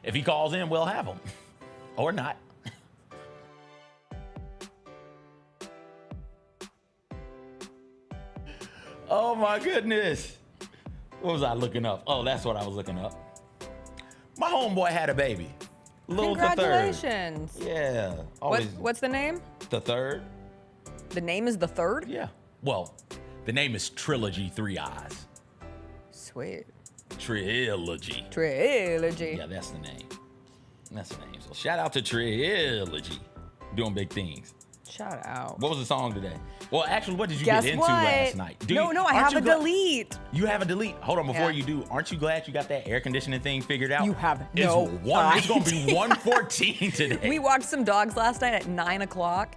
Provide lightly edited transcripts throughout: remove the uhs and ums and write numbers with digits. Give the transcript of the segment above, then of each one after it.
If he calls in, we'll have him. Or not. Oh my goodness. What was I looking up? Oh, that's what I was looking up. My homeboy had a baby. Little Congratulations. The third. Yeah. Always What's the name? The third. The name is the third? Yeah. Well, the name is Trilogy 3 Eyes. Sweet. Trilogy. Trilogy. Yeah, that's the name. That's the name. So shout out to Trilogy. Doing big things. Shout out. What was the song today? Well, actually, what did you Guess get into what? last night? No, I have a delete. You have a delete. Hold on, before Yeah. you do, aren't you glad you got that air conditioning thing figured out? You have It's no It's going to be 1:14 today. We walked some dogs last night at 9 o'clock,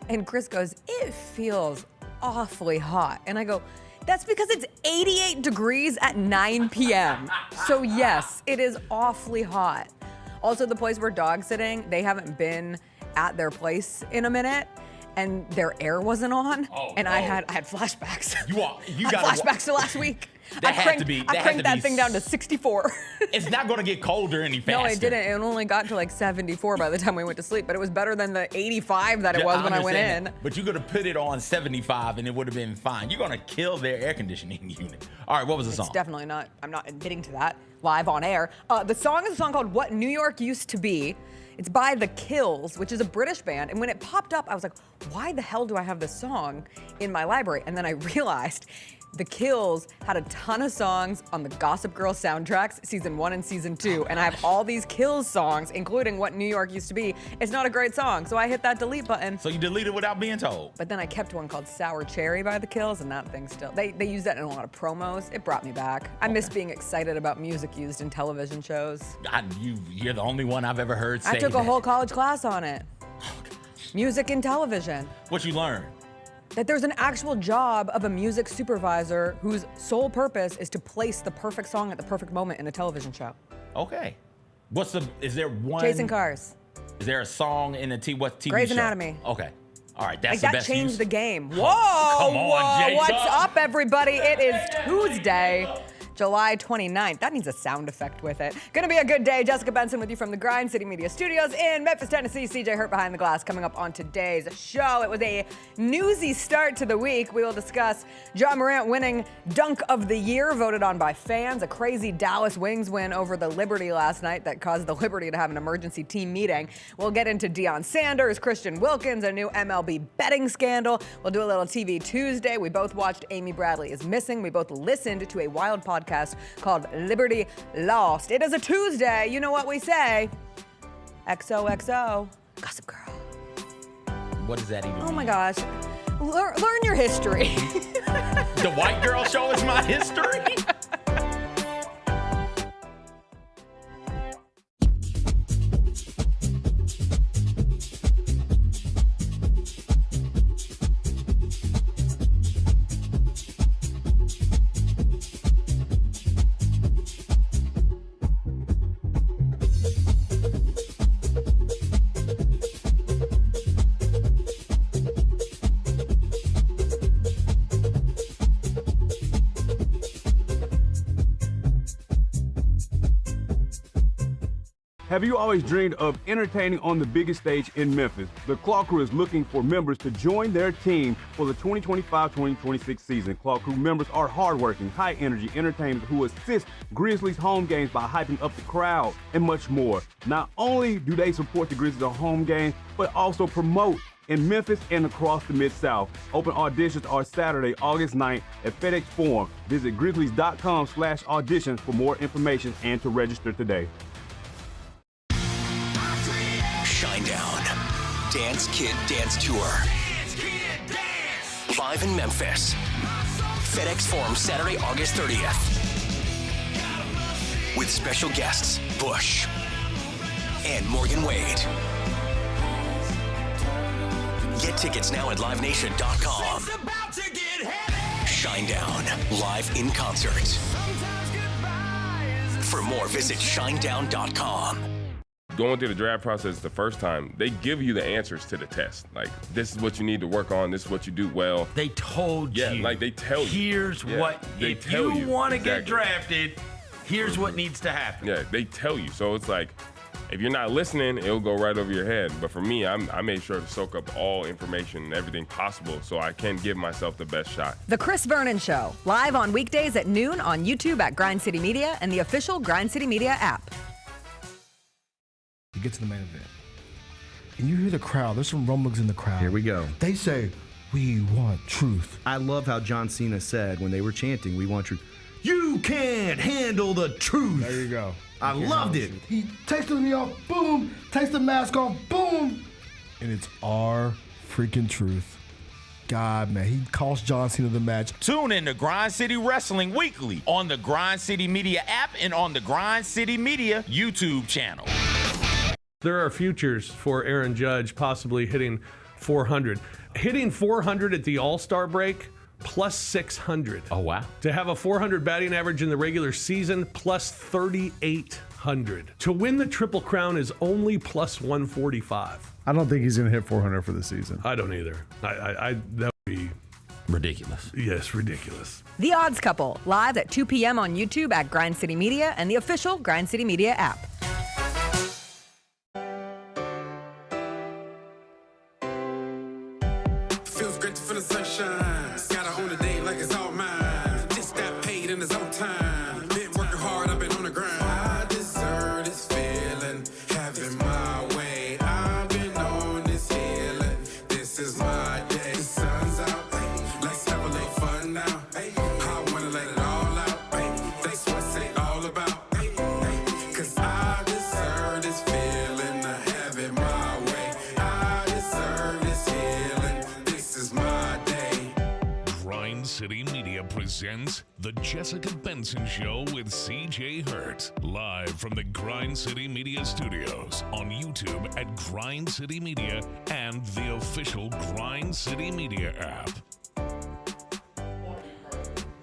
and Chris goes, "It feels awfully hot." And I go, "That's because it's 88 degrees at 9 p.m. So yes, it is awfully hot." Also, the place we're dog sitting, they haven't been at their place in a minute, and their air wasn't on, and I had flashbacks. You got got flashbacks to last week. That I had cranked, to be- I that cranked had to that be thing down to 64. It's not going to get colder any faster. No, it didn't. It only got to like 74 by the time we went to sleep, but it was better than the 85 that it was when I went understand in. that. But you could have put it on 75 and it would have been fine. You're going to kill their air conditioning unit. All right, what was the song? It's definitely not. I'm not admitting to that live on air. The song is a song called What New York Used to Be. It's by The Kills, which is a British band. And when it popped up, I was like, why the hell do I have this song in my library? And then I realized The Kills had a ton of songs on the Gossip Girl soundtracks, season 1 and season 2. And I have all these Kills songs, including What New York Used to Be. It's not a great song, so I hit that delete button. So you deleted without being told. But then I kept one called Sour Cherry by The Kills, and that thing still, they use that in a lot of promos. It brought me back. I miss being excited about music used in television shows. You're the only one I've ever heard say I took that. a whole college class on it. Music in television. What you learned? That there's an actual job of a music supervisor whose sole purpose is to place the perfect song at the perfect moment in a television show. Okay. Is there one? Chasing Cars. Is there a song in what TV Grey's show? Anatomy. Okay. All right, that's Like the that best changed use. the game. Whoa! Come on, Jacob. What's up, everybody? It is Tuesday, July 29th. That needs a sound effect with it. Gonna be a good day. Jessica Benson with you from the Grind City Media Studios in Memphis, Tennessee. CJ Hurt behind the glass coming up on today's show. It was a newsy start to the week. We will discuss Ja Morant winning Dunk of the Year, voted on by fans. A crazy Dallas Wings win over the Liberty last night that caused the Liberty to have an emergency team meeting. We'll get into Deion Sanders, Christian Wilkins, a new MLB betting scandal. We'll do a little TV Tuesday. We both watched Amy Bradley is Missing. We both listened to a wild podcast called Liberty Lost. It is a Tuesday. You know what we say. XOXO. Gossip Girl. What does that even mean? Oh my gosh. Learn your history. The white girl show is my history? Have you always dreamed of entertaining on the biggest stage in Memphis? The Claw Crew is looking for members to join their team for the 2025-2026 season. Claw Crew members are hardworking, high-energy entertainers who assist Grizzlies home games by hyping up the crowd and much more. Not only do they support the Grizzlies on home games, but also promote in Memphis and across the Mid-South. Open auditions are Saturday, August 9th at FedEx Forum. Visit grizzlies.com/auditions for more information and to register today. Shinedown. Dance Kid Dance Tour. Live in Memphis. FedEx Forum Saturday, August 30th. With special guests, Bush and Morgan Wade. Get tickets now at livenation.com. Shinedown, live in concert. For more, visit shinedown.com. Going through the draft process the first time, they give you the answers to the test. Like, this is what you need to work on. This is what you do well. They told you. Yeah, like they tell you. Here's what, they if tell you want to get exactly. drafted, Here's what needs to happen. Yeah, they tell you. So it's like, if you're not listening, it'll go right over your head. But for me, I made sure to soak up all information and everything possible so I can give myself the best shot. The Chris Vernon Show, live on weekdays at noon on YouTube at Grind City Media and the official Grind City Media app. You get to the main event, and you hear the crowd. There's some rumblings in the crowd. Here we go. They say, "We want truth." I love how John Cena said when they were chanting, "We want truth." You can't handle the truth. There you go. I loved it. He takes the knee off, boom. Takes the mask off, boom. And it's our freaking truth. God, man, he cost John Cena the match. Tune in to Grind City Wrestling weekly on the Grind City Media app and on the Grind City Media YouTube channel. There are futures for Aaron Judge possibly hitting 400. Hitting 400 at the All-Star break, plus 600. Oh, wow. To have a 400 batting average in the regular season, plus 3,800. To win the Triple Crown is only plus 145. I don't think he's going to hit 400 for the season. I don't either. I that would be ridiculous. Yes, ridiculous. The Odds Couple, live at 2 p.m. on YouTube at Grind City Media and the official Grind City Media app. Feels great to feel the sunshine. Gotta own a day like it's all mine. Just got paid in his own time. Been working hard, I've been on the grind. I deserve this feeling, having my way. I've been on this healing. This is my day. The sun's out, let's have a little fun now. I wanna let it all out. That's what it's all about. Cause I deserve this feeling, having my way. I deserve this healing. This is my day. Grind City Media presents The Jessica Benson Show with CJ Hurt. Live from the Grind City Media studios on YouTube at Grind City Media and the official Grind City Media app.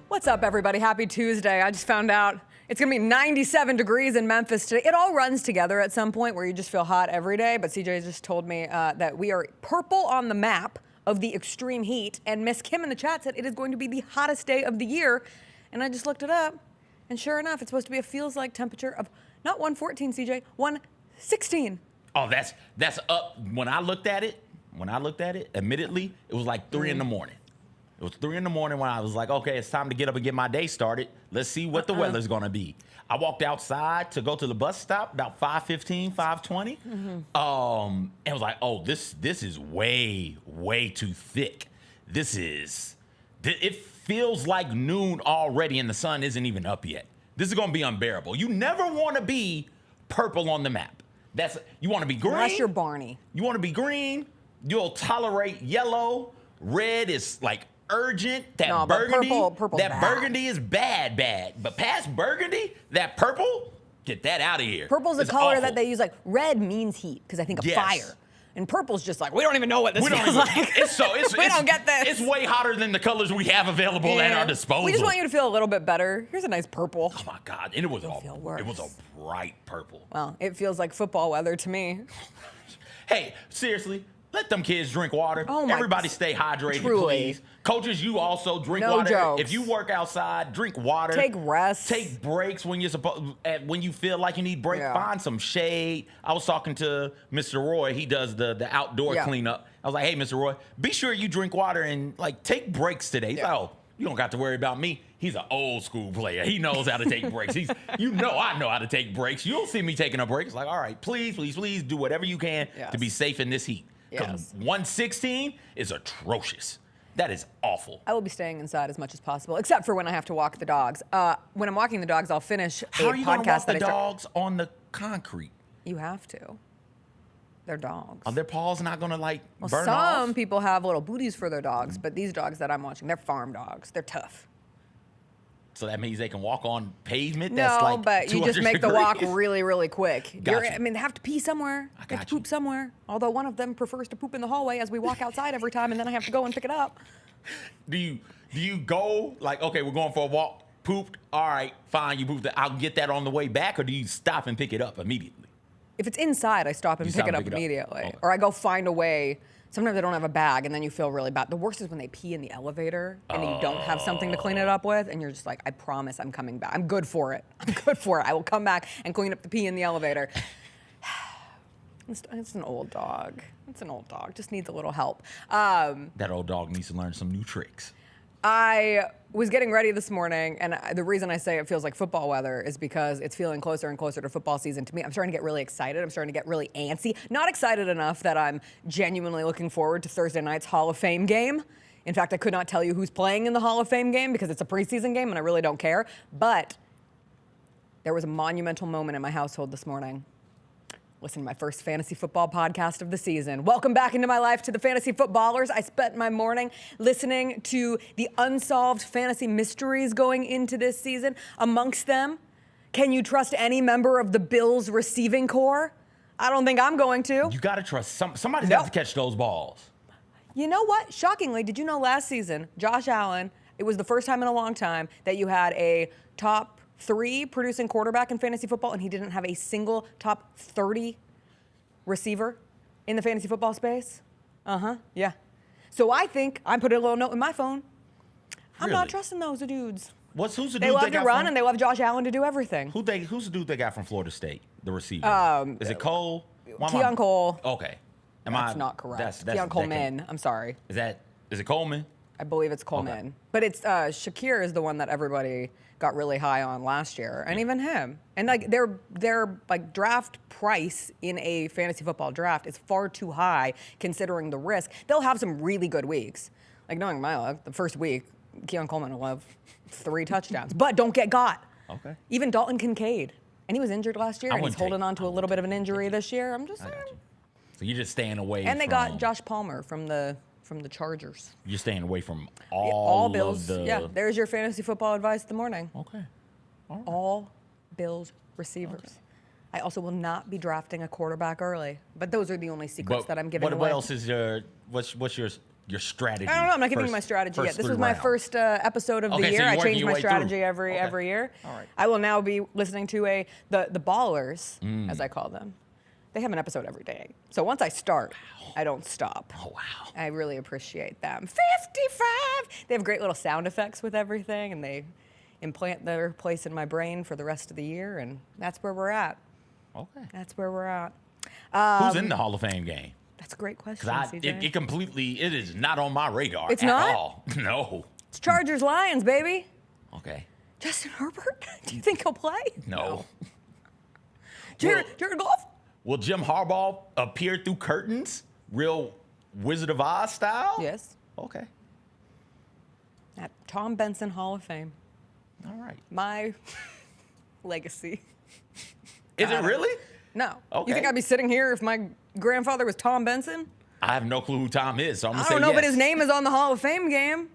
What's up, everybody? Happy Tuesday. I just found out it's going to be 97 degrees in Memphis today. It all runs together at some point where you just feel hot every day, but CJ just told me that we are purple on the map of the extreme heat, and Miss Kim in the chat said it is going to be the hottest day of the year, and I just looked it up, and sure enough, it's supposed to be a feels-like temperature of not 114, CJ, 116. Oh, that's up. When I looked at it, admittedly, it was like 3 in the morning. It was 3 in the morning when I was like, okay, it's time to get up and get my day started. Let's see what the weather's gonna be. I walked outside to go to the bus stop about 5:15, 5:20. And I was like, oh, this is way too thick. It feels like noon already and the sun isn't even up yet. This is gonna be unbearable. You never wanna be purple on the map. You wanna be green. Unless you're Barney. You wanna be green, you'll tolerate yellow. Red is like urgent. Burgundy, purple's bad. Burgundy is bad. But past burgundy, that purple, get that out of here. Purple's a It's color awful. that they use, like red means heat, because I think of Yes. fire. And purple's just like, we don't even know what this We don't feels even- like. We don't get this. It's way hotter than the colors we have available at our disposal. We just want you to feel a little bit better. Here's a nice purple. Oh my God, and it was feel worse. a bright purple. Well, it feels like football weather to me. Hey, seriously, let them kids drink water. Oh my- Everybody stay hydrated, Truly. please. Coaches, you also drink No water. jokes. If you work outside, drink water. Take rests. Take breaks when you're when you feel like you need break. Yeah. Find some shade. I was talking to Mr. Roy. He does the outdoor cleanup. I was like, hey, Mr. Roy, be sure you drink water and like take breaks today. He's like, oh, you don't got to worry about me. He's an old school player. He knows how to take breaks. I know how to take breaks. You'll see me taking a break. It's like, all right, please do whatever you can to be safe in this heat. Because 116 is atrocious. That is awful. I will be staying inside as much as possible, except for when I have to walk the dogs. When I'm walking the dogs, I'll finish How a are you going to walk podcast the that I start. dogs on the concrete? You have to. They're dogs. Are their paws not going to Well, burn some off? people have little booties for their dogs, but these dogs that I'm watching, they're farm dogs. They're tough. So that means they can walk on pavement No, that's like but you just 200 make the walk degrees? really, really quick. Gotcha. I mean, they have to pee somewhere. They have to poop somewhere. Although one of them prefers to poop in the hallway as we walk outside every time, and then I have to go and pick it up. Do you go like, okay, we're going for a walk, pooped, all right, fine, you pooped, I'll get that on the way back, or do you stop and pick it up immediately? if it's inside, I stop and You pick stop it and up pick it up. immediately. Okay. Or I go find a way. Sometimes I don't have a bag, and then you feel really bad. The worst is when they pee in the elevator, and then you don't have something to clean it up with, and you're just like, I promise I'm coming back. I'm good for it. I'm good for it. I will come back and clean up the pee in the elevator. It's an old dog. It's an old dog. Just needs a little help. That old dog needs to learn some new tricks. I was getting ready this morning, and the reason I say it feels like football weather is because it's feeling closer and closer to football season to me. I'm starting to get really excited. I'm starting to get really antsy. Not excited enough that I'm genuinely looking forward to Thursday night's Hall of Fame game. In fact, I could not tell you who's playing in the Hall of Fame game because it's a preseason game and I really don't care. But there was a monumental moment in my household this morning. Listen to my first fantasy football podcast of the season. Welcome back into my life to the Fantasy Footballers. I spent my morning listening to the unsolved fantasy mysteries going into this season. Amongst them, can you trust any member of the Bills receiving corps? I don't think I'm going to. You got to trust somebody's Nope. got to catch those balls. You know what? Shockingly, did you know last season, Josh Allen, it was the first time in a long time that you had a top 3 producing quarterback in fantasy football, and he didn't have a single top 30 receiver in the fantasy football space? Yeah. So I think I put a little note in my phone. I'm not Really? trusting those dudes. Who's the dude They love to got run, from, and they love Josh Allen to do everything. who's the dude they got from Florida State, the receiver? Is it Cole? Why am I- Keon Cole. Okay. That's not correct. That's Keon Coleman. I'm sorry. Is it Coleman? I believe it's Coleman. But it's Shakir is the one that everybody got really high on last year, and even him. And like their like draft price in a fantasy football draft is far too high considering the risk. They'll have some really good weeks. Like knowing my luck, the first week, Keon Coleman will have 3 touchdowns, but don't get got. Okay. Even Dalton Kincaid, and he was injured last year, I and he's wouldn't holding take- on to a little bit of an injury this year. I'm just I saying. got you. So you're just staying away And they from, got Josh Palmer from the Chargers. You're staying away from Yeah, all Bills. of the... Yeah, there's your fantasy football advice of the morning. Okay. All right. All Bills receivers. Okay. I also will not be drafting a quarterback early, but those are the only secrets that I'm giving away. What else is what's your strategy? I don't know. I'm not giving you my strategy yet. This was my first episode of the Okay, so year. you're I working change your my way through. strategy every year. All right. I will now be listening to the ballers, as I call them. They have an episode every day. So once I start, I don't stop. Oh, wow. I really appreciate them. 55! They have great little sound effects with everything, and they implant their place in my brain for the rest of the year, and that's where we're at. Okay. That's where we're at. Who's in the Hall of Fame game? That's a great question, Because CJ. it is not on my radar It's at not? all. No. It's Chargers Lions, baby. Okay. Justin Herbert? Do you think he'll play? No. Jared Goff? Will Jim Harbaugh appear through curtains? Real Wizard of Oz style? Yes. Okay. At Tom Benson Hall of Fame. All right. My legacy. Is it really? No. Okay. You think I'd be sitting here if my grandfather was Tom Benson? I have no clue who Tom is, so I'm going I to say don't know, yes. but his name is on the Hall of Fame game.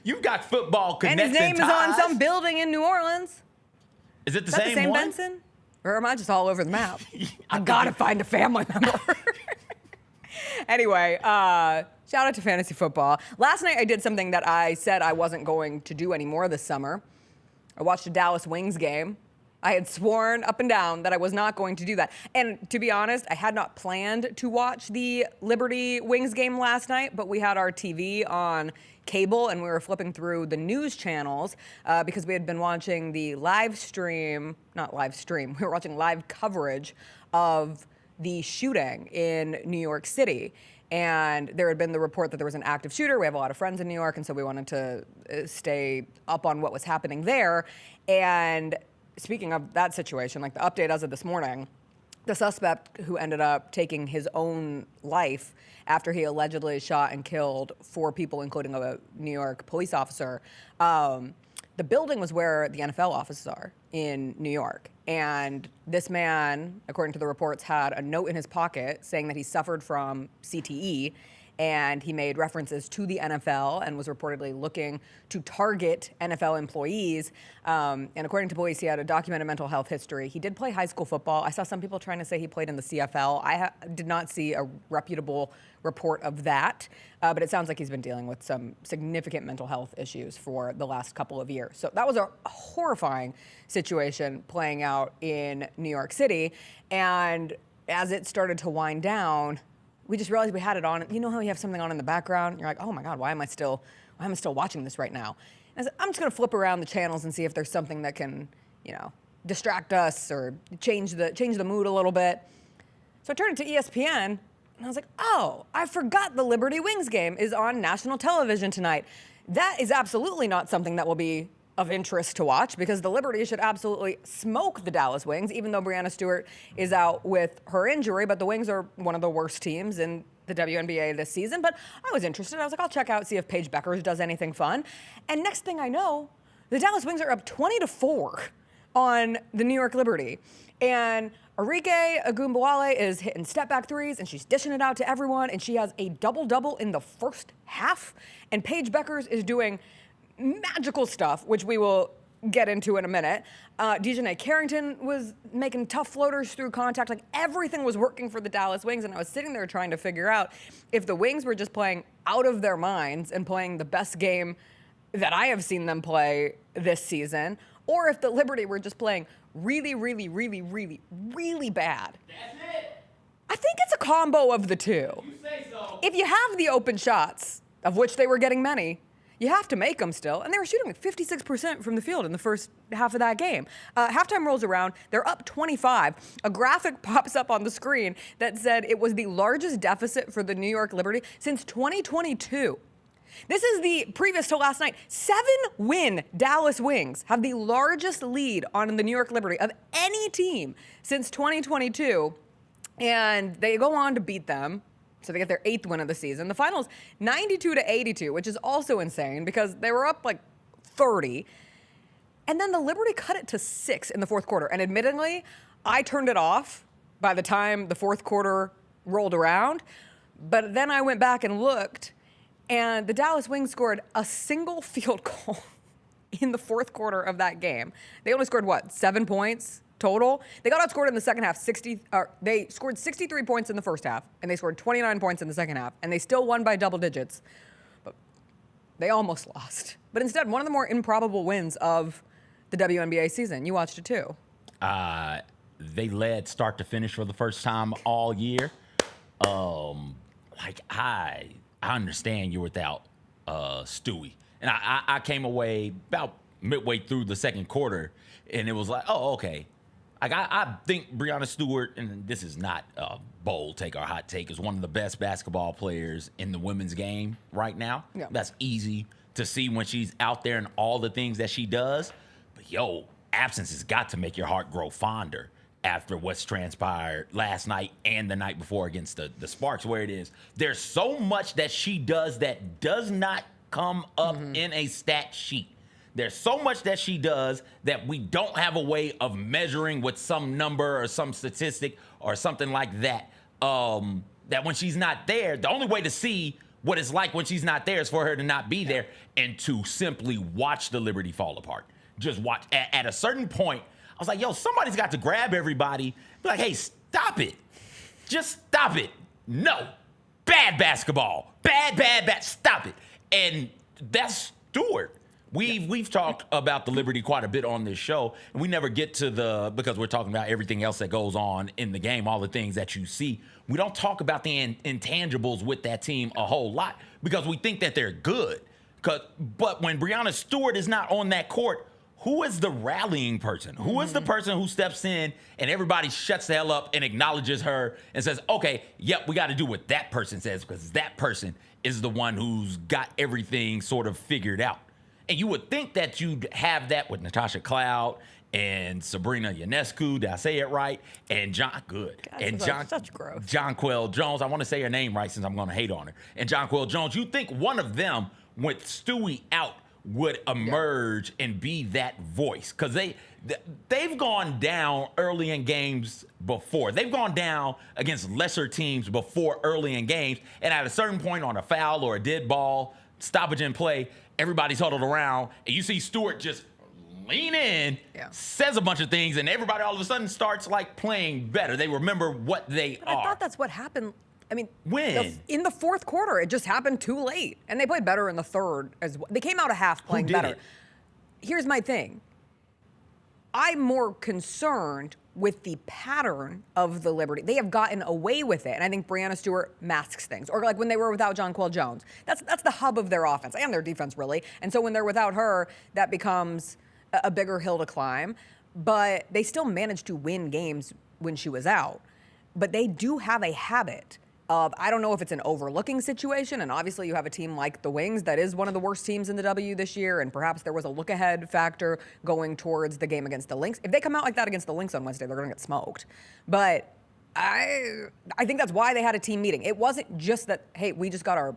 You've got football And connects his name is on ties. some building in New Orleans. Is it the Is that same, the same one? Benson? Or am I just all over the map? I gotta find a family member. Anyway, shout out to fantasy football. Last night I did something that I said I wasn't going to do anymore this summer. I watched a Dallas Wings game. I had sworn up and down that I was not going to do that. And to be honest, I had not planned to watch the Liberty Wings game last night, but we had our TV on cable and we were flipping through the news channels because we had been watching the we were watching live coverage of the shooting in New York City. And there had been the report that there was an active shooter. We have a lot of friends in New York, and so we wanted to stay up on what was happening there. And speaking of that situation, like the update as of this morning, the suspect who ended up taking his own life after he allegedly shot and killed 4 people, including a New York police officer, the building was where the NFL offices are in New York. And this man, according to the reports, had a note in his pocket saying that he suffered from CTE and he made references to the NFL and was reportedly looking to target NFL employees. And according to police, he had a documented mental health history. He did play high school football. I saw some people trying to say he played in the CFL. I did not see a reputable report of that, but it sounds like he's been dealing with some significant mental health issues for the last couple of years. So that was a horrifying situation playing out in New York City. And as it started to wind down, we just realized we had it on. You know how you have something on in the background? You're like, oh my God, why am I still watching this right now? And I said, I'm just gonna flip around the channels and see if there's something that can, distract us or change the mood a little bit. So I turned it to ESPN, and I was like, oh, I forgot the Liberty Wings game is on national television tonight. That is absolutely not something that will be of interest to watch, because the Liberty should absolutely smoke the Dallas Wings, even though Breanna Stewart is out with her injury. But the Wings are one of the worst teams in the WNBA this season. But I was interested. I was like, I'll check out, see if Paige Beckers does anything fun. And next thing I know, the Dallas Wings are up 20-4 on the New York Liberty. And Arike Agumbawale is hitting step-back threes, and she's dishing it out to everyone, and she has a double-double in the first half. And Paige Beckers is doing magical stuff, which we will get into in a minute. Dejanay Carrington was making tough floaters through contact. Like, everything was working for the Dallas Wings, and I was sitting there trying to figure out if the Wings were just playing out of their minds and playing the best game that I have seen them play this season, or if the Liberty were just playing really, really, really, really, really bad. That's it. I think it's a combo of the two. You say so. If you have the open shots, of which they were getting many, you have to make them still. And they were shooting like 56% from the field in the first half of that game. Halftime rolls around. They're up 25. A graphic pops up on the screen that said it was the largest deficit for the New York Liberty since 2022. This is the previous to last night. 7-win Dallas Wings have the largest lead on the New York Liberty of any team since 2022. And they go on to beat them. So they get their 8th win of the season. The finals, 92-82, which is also insane because they were up like 30. And then the Liberty cut it to 6 in the fourth quarter. And admittedly, I turned it off by the time the fourth quarter rolled around. But then I went back and looked, and the Dallas Wings scored a single field goal in the fourth quarter of that game. They only scored, 7 points total? They got outscored in the second half. They scored 63 points in the first half, and they scored 29 points in the second half, and they still won by double digits. But they almost lost. But instead, one of the more improbable wins of the WNBA season. You watched it too. They led start to finish for the first time all year. I understand you're without Stewie, and I came away about midway through the second quarter, and it was like, oh, okay. I think Breanna Stewart, and this is not a bold take or hot take, is one of the best basketball players in the women's game right now. Yeah. That's easy to see when she's out there and all the things that she does. But, absence has got to make your heart grow fonder after what's transpired last night and the night before against the Sparks, where it is. There's so much that she does that does not come up in a stat sheet. There's so much that she does that we don't have a way of measuring with some number or some statistic or something like that. That when she's not there, the only way to see what it's like when she's not there is for her to not be there and to simply watch the Liberty fall apart. Just watch. At a certain point, I was like, somebody's got to grab everybody. Be like, hey, stop it. Just stop it. No. Bad basketball. Bad. Stop it. And that's Stewart. We've talked about the Liberty quite a bit on this show, and we never get to because we're talking about everything else that goes on in the game, all the things that you see. We don't talk about the intangibles with that team a whole lot because we think that they're good. But when Breanna Stewart is not on that court, who is the rallying person? Who is the person who steps in and everybody shuts the hell up and acknowledges her and says, okay, yep, we got to do what that person says because that person is the one who's got everything sort of figured out. And you would think that you'd have that with Natasha Cloud and Sabrina Ionescu. Did I say it right? And John, good. God, and such growth. Jonquel Jones. I want to say her name right since I'm going to hate on her. And Jonquel Jones. You think one of them, with Stewie out, would emerge and be that voice, because they've gone down early in games before. They've gone down against lesser teams before early in games, and at a certain point on a foul or a dead ball, stoppage in play, everybody's huddled around, and you see Stewart just lean in, says a bunch of things, and everybody all of a sudden starts like playing better. They remember what they are. I thought that's what happened. I mean, when? In the fourth quarter, it just happened too late. And they played better in the third as well. They came out a half playing Who did better. it? Here's my thing. I'm more concerned with the pattern of the Liberty. They have gotten away with it, and I think Breanna Stewart masks things. Or like when they were without Jonquel Jones. That's the hub of their offense and their defense, really. And so when they're without her, that becomes a bigger hill to climb. But they still managed to win games when she was out. But they do have a habit of, I don't know if it's an overlooking situation, and obviously you have a team like the Wings that is one of the worst teams in the W this year, and perhaps there was a look-ahead factor going towards the game against the Lynx. If they come out like that against the Lynx on Wednesday, they're going to get smoked. But I think that's why they had a team meeting. It wasn't just that, hey, we just got our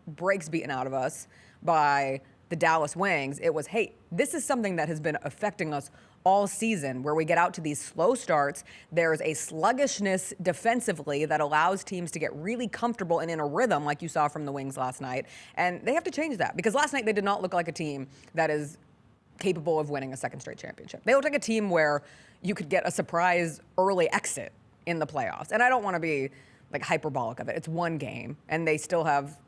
breaks beaten out of us by the Dallas Wings. It was, hey, this is something that has been affecting us all season, where we get out to these slow starts. There's a sluggishness defensively that allows teams to get really comfortable and in a rhythm, like you saw from the Wings last night. And they have to change that, because last night they did not look like a team that is capable of winning a second straight championship. They looked like a team where you could get a surprise early exit in the playoffs. And I don't want to be like hyperbolic of it. It's one game, and they still have,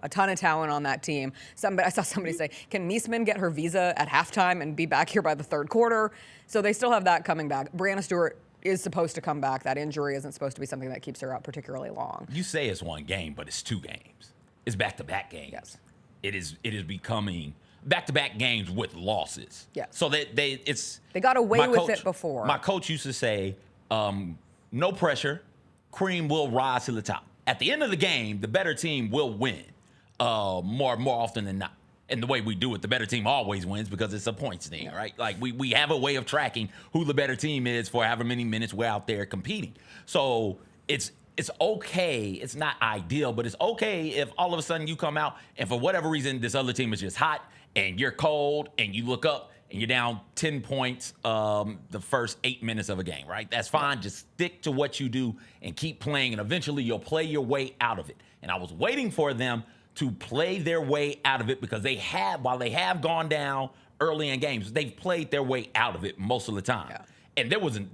a ton of talent on that team. I saw somebody say, can Niesman get her visa at halftime and be back here by the third quarter? So they still have that coming back. Breanna Stewart is supposed to come back. That injury isn't supposed to be something that keeps her out particularly long. You say it's one game, but it's 2 games. It's back-to-back games. Yes. It is becoming back-to-back games with losses. Yes. So they got away with it before. My coach used to say, no pressure. Cream will rise to the top. At the end of the game, the better team will win more often than not. And the way we do it, the better team always wins because it's a points thing, right? Like we have a way of tracking who the better team is for however many minutes we're out there competing. So it's okay. It's not ideal, but it's okay if all of a sudden you come out and for whatever reason this other team is just hot and you're cold and you look up and you're down 10 points the first 8 minutes of a game, right? That's fine. Just stick to what you do and keep playing, and eventually you'll play your way out of it. And I was waiting for them to play their way out of it because while they have gone down early in games, they've played their way out of it most of the time. Yeah. And there wasn't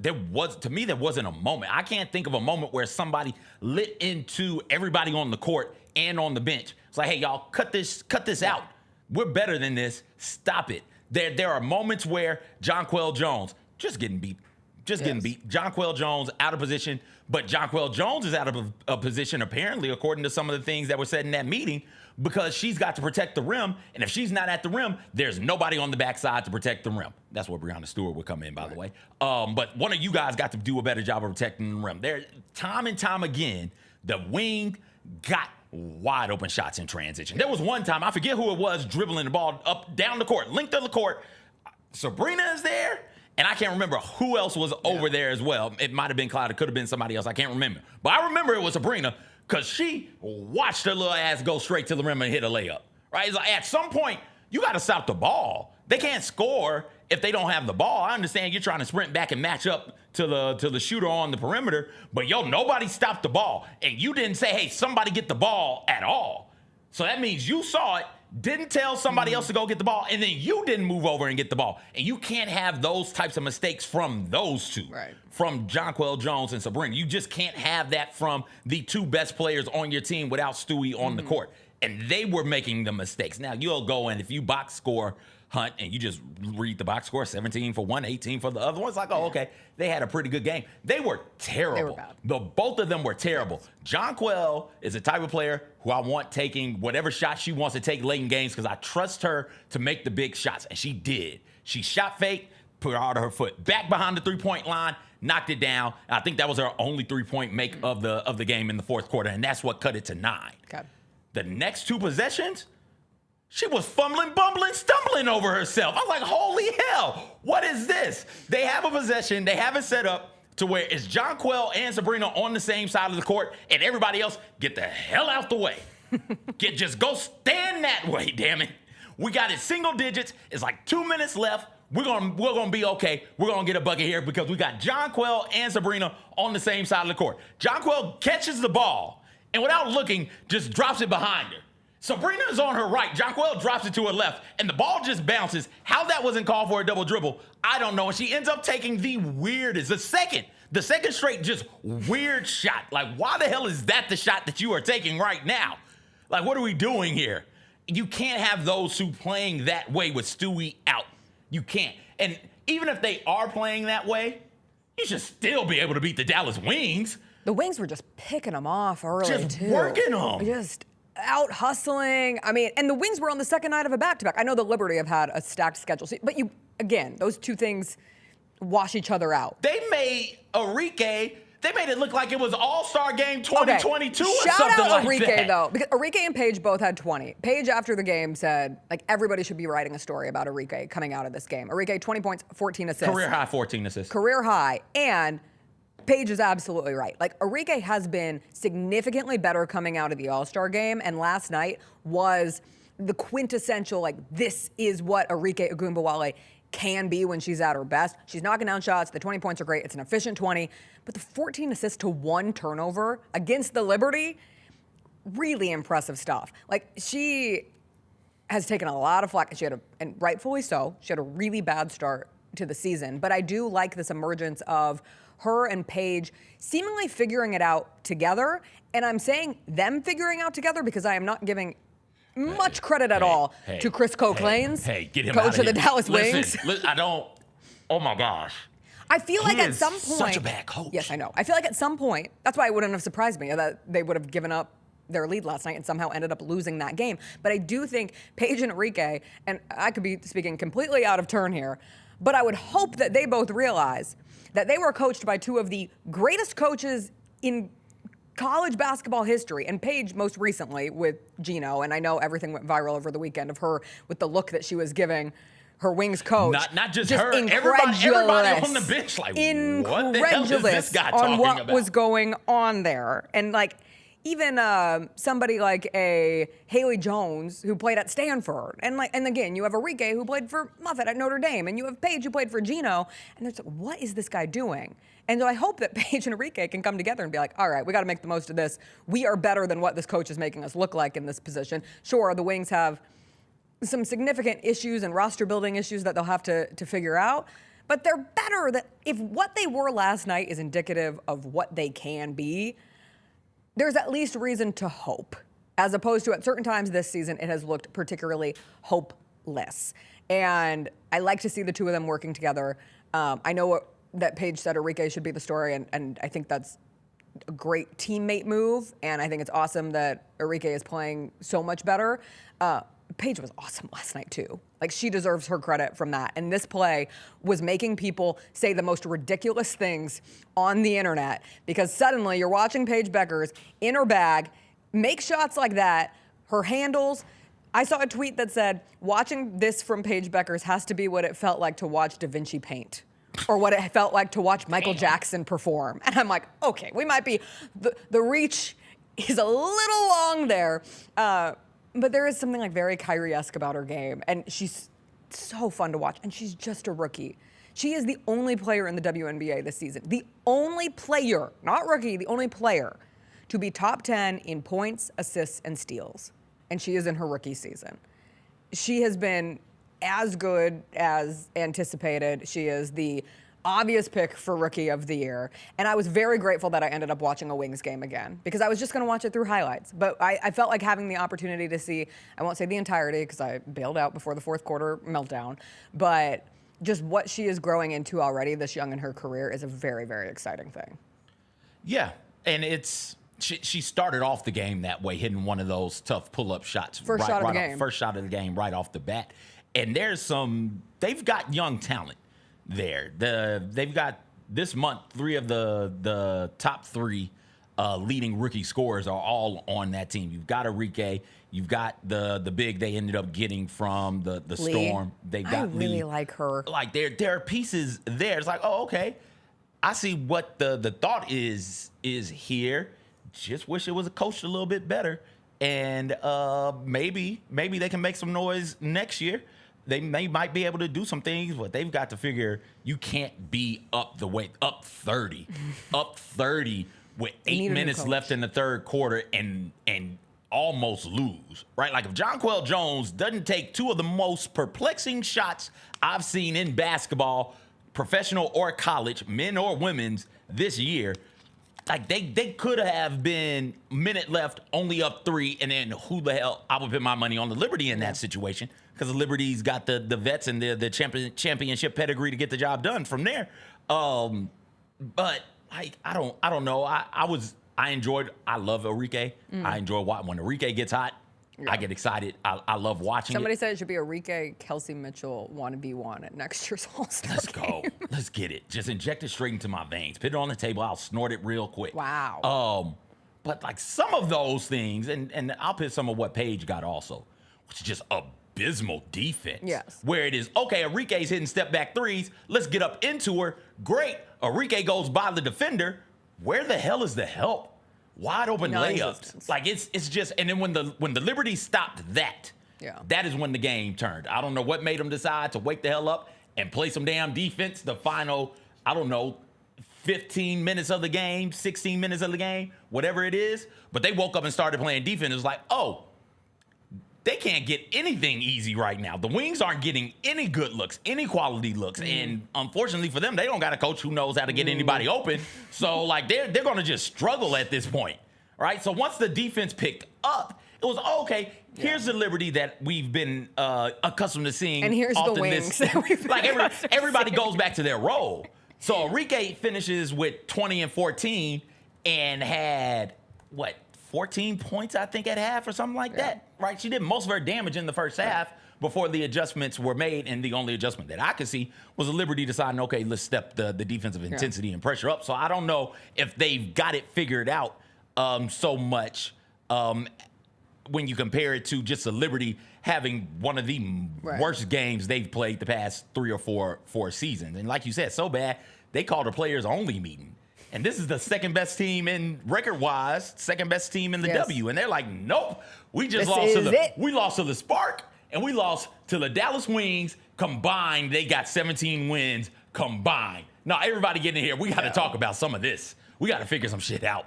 a moment. I can't think of a moment where somebody lit into everybody on the court and on the bench. It's like, hey, y'all, cut this out. We're better than this. Stop it. There are moments where Jonquel Jones just getting beat. Jonquel Jones out of position, but Jonquel Jones is out of a position apparently, according to some of the things that were said in that meeting, because she's got to protect the rim, and if she's not at the rim, there's nobody on the backside to protect the rim. That's where Breanna Stewart would come in, by the way. But one of you guys got to do a better job of protecting the rim. There, time and time again, the wing got wide open shots in transition. There was one time, I forget who it was, dribbling the ball up down the court, length of the court. Sabrina is there, and I can't remember who else was over there as well. It might have been Clyde, it could have been somebody else, I can't remember. But I remember it was Sabrina because she watched her little ass go straight to the rim and hit a layup, right? It's like at some point, you got to stop the ball. They can't score if they don't have the ball. I understand you're trying to sprint back and match up to the shooter on the perimeter, but nobody stopped the ball. And you didn't say, hey, somebody get the ball at all. So that means you saw it, didn't tell somebody else to go get the ball, and then you didn't move over and get the ball. And you can't have those types of mistakes from those two, right? From Jonquel Jones and Sabrina. You just can't have that from the 2 best players on your team without Stewie on the court. And they were making the mistakes. Now, you'll go and if you box score Hunt and you just read the box score, 17 for one, 18 for the other one, it's like, oh, okay, they had a pretty good game. They were terrible. They were bad. Both of them were terrible. Jonquel is the type of player who I want taking whatever shot she wants to take late in games because I trust her to make the big shots, and she did. She shot fake, put her out of her foot, back behind the 3-point line, knocked it down. I think that was her only 3-point make of the game in the fourth quarter, and that's what cut it to 9. Okay. The next 2 possessions, she was fumbling, bumbling, stumbling over herself. I was like, holy hell, what is this? They have a possession. They have it set up to where it's Jonquel and Sabrina on the same side of the court, and everybody else, get the hell out the way. Just go stand that way, damn it. We got it single digits. It's like 2 minutes left. We're gonna be okay. We're gonna get a bucket here because we got Jonquel and Sabrina on the same side of the court. Jonquel catches the ball and without looking, just drops it behind her. Sabrina is on her right. Jonquel drops it to her left, and the ball just bounces. How that wasn't called for a double dribble, I don't know. And she ends up taking the weirdest, the second straight just weird shot. Like, why the hell is that the shot that you are taking right now? Like, what are we doing here? You can't have those who playing that way with Stewie out. You can't. And even if they are playing that way, you should still be able to beat the Dallas Wings. The Wings were just picking them off early, just too. Working them. Just out hustling. I mean, and the Wings were on the second night of a back-to-back. I know the Liberty have had a stacked schedule, but again, those two things wash each other out. They made Arike, they made it look like it was All-Star Game 2022 or something like that. Shout out Arike, though, because Arike and Paige both had 20. Paige, after the game, said, like, everybody should be writing a story about Arike coming out of this game. Arike, 20 points, 14 assists. Career high 14 assists. Career high. And Paige is absolutely right. Like, Arike has been significantly better coming out of the All-Star game, and last night was the quintessential, like, this is what Arike Ogunbowale can be when she's at her best. She's knocking down shots. The 20 points are great. It's an efficient 20. But the 14 assists to 1 turnover against the Liberty, really impressive stuff. Like, she has taken a lot of flack, and rightfully so, she had a really bad start to the season. But I do like this emergence of her and Paige seemingly figuring it out together. And I'm saying them figuring out together because I am not giving much credit at all to Chris Coklanes, get him coach of the Dallas Wings. Wings. I don't. Oh my gosh. I feel like at is some point, such a bad coach. Yes, I know. I feel like at some point, that's why it wouldn't have surprised me that they would have given up their lead last night and somehow ended up losing that game. But I do think Paige and Arike, and I could be speaking completely out of turn here, but I would hope that they both realize that they were coached by two of the greatest coaches in college basketball history, and Paige most recently with Gino, and I know everything went viral over the weekend of her with the look that she was giving her Wings coach. Not just her, everybody on the bench, like, what the hell is this guy talking on what about? was going on there. And like, even somebody like a Haley Jones who played at Stanford, and again, you have Arike who played for Muffet at Notre Dame, and you have Paige who played for Gino, and it's like, what is this guy doing? And so I hope that Paige and Arike can come together and be like, all right, we got to make the most of this. We are better than what this coach is making us look like in this position. Sure, the Wings have some significant issues and roster building issues that they'll have to figure out, but they're better. That if what they were last night is indicative of what they can be, there's at least reason to hope, as opposed to at certain times this season, it has looked particularly hopeless. And I like to see the two of them working together. I know that Paige said Arike should be the story, and I think that's a great teammate move, and I think it's awesome that Arike is playing so much better. Paige was awesome last night, too. Like, she deserves her credit from that. And this play was making people say the most ridiculous things on the internet, because suddenly you're watching Paige Beckers in her bag make shots like that. Her handles. I saw a tweet that said, watching this from Paige Beckers has to be what it felt like to watch Da Vinci paint, or what it felt like to watch Michael Jackson perform. And I'm like, okay, we might be, the reach is a little long there. But there is something like very Kyrie-esque about her game, and she's so fun to watch, and she's just a rookie. She is the only player in the WNBA this season, the only player, not rookie, the only player to be top 10 in points, assists, and steals, and she is in her rookie season. She has been as good as anticipated. She is the obvious pick for Rookie of the Year. And I was very grateful that I ended up watching a Wings game again, because I was just going to watch it through highlights. But I felt like having the opportunity to see, I won't say the entirety because I bailed out before the fourth quarter meltdown, but just what she is growing into already this young in her career is a very, very exciting thing. Yeah, and she started off the game that way, hitting one of those tough pull-up shots. First shot of the game. First shot of the game right off the bat. And they've got young talent there. They've got this month 3 of the top 3 leading rookie scorers are all on that team. You've got Arike, you've got the big they ended up getting from the Storm. They've got I really Lee. like her. Like there are pieces there. It's like, oh, okay, I see what the thought is here. Just wish it was coached a little bit better. and maybe they can make some noise next year. They might be able to do some things, but they've got to figure you can't be up 30 with 8 minutes left in the third quarter and almost lose, right? Like if Jonquel Jones doesn't take two of the most perplexing shots I've seen in basketball, professional or college, men or women's, this year, like they could have been minute left, only up 3, and then who the hell? I would put my money on the Liberty in that situation because the Liberty's got the vets and the championship pedigree to get the job done from there. But like I don't know. I love Arike. I enjoy watching when Arike gets hot. Yeah. I get excited. I love watching Somebody said it should be Arike Kelsey Mitchell wannabe one at next year's All-Star Let's go. Let's get it. Just inject it straight into my veins. Put it on the table. I'll snort it real quick. Wow. But like some of those things, and I'll put some of what Paige got also, which is just abysmal defense. Yes. Where it is, okay, Arike's hitting step back threes. Let's get up into her. Great. Arike goes by the defender. Where the hell is the help? Wide open layups. Like it's just, and then when the Liberty stopped that, that is when the game turned. I don't know what made them decide to wake the hell up and play some damn defense. The final, 15 minutes of the game, 16 minutes of the game, whatever it is. But they woke up and started playing defense. It was like, oh, they can't get anything easy right now. The Wings aren't getting any good looks, any quality looks. And unfortunately for them, they don't got a coach who knows how to get anybody open. So like they're going to just struggle at this point, right? So once the defense picked up, it was, okay, here's the Liberty that we've been accustomed to seeing. And here's the Wings. Like everybody goes back to their role. So Arike finishes with 20 and 14 and had, 14 points, I think, at half or something like that, right? She did most of her damage in the first half before the adjustments were made, and the only adjustment that I could see was the Liberty deciding, okay, let's step the defensive intensity and pressure up. So I don't know if they've got it figured out so much when you compare it to just the Liberty having one of the worst games they've played the past 3 or 4 seasons. And like you said, so bad, they called a players-only meeting. And this is the second best team in record-wise, second best team in the W. And they're like, nope, we lost to the Spark, and we lost to the Dallas Wings combined. They got 17 wins combined. Now, everybody get in here. We got to talk about some of this. We got to figure some shit out.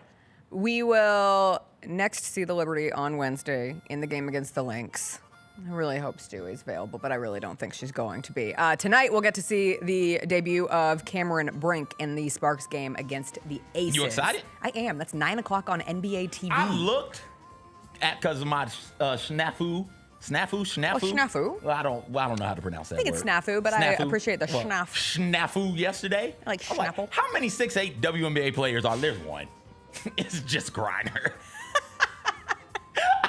We will next see the Liberty on Wednesday in the game against the Lynx. I really hope Stewie's available, but I really don't think she's going to be. Tonight, we'll get to see the debut of Cameron Brink in the Sparks game against the Aces. You excited? I am. That's 9 o'clock on NBA TV. I looked at, because of my snafu. Oh, snafu? Well, I don't know how to pronounce that I think word. it's snafu, but I appreciate the schnaff. Snafu yesterday. I like schnappel. Like, how many 6'8" WNBA players are there? There's one. It's just Griner.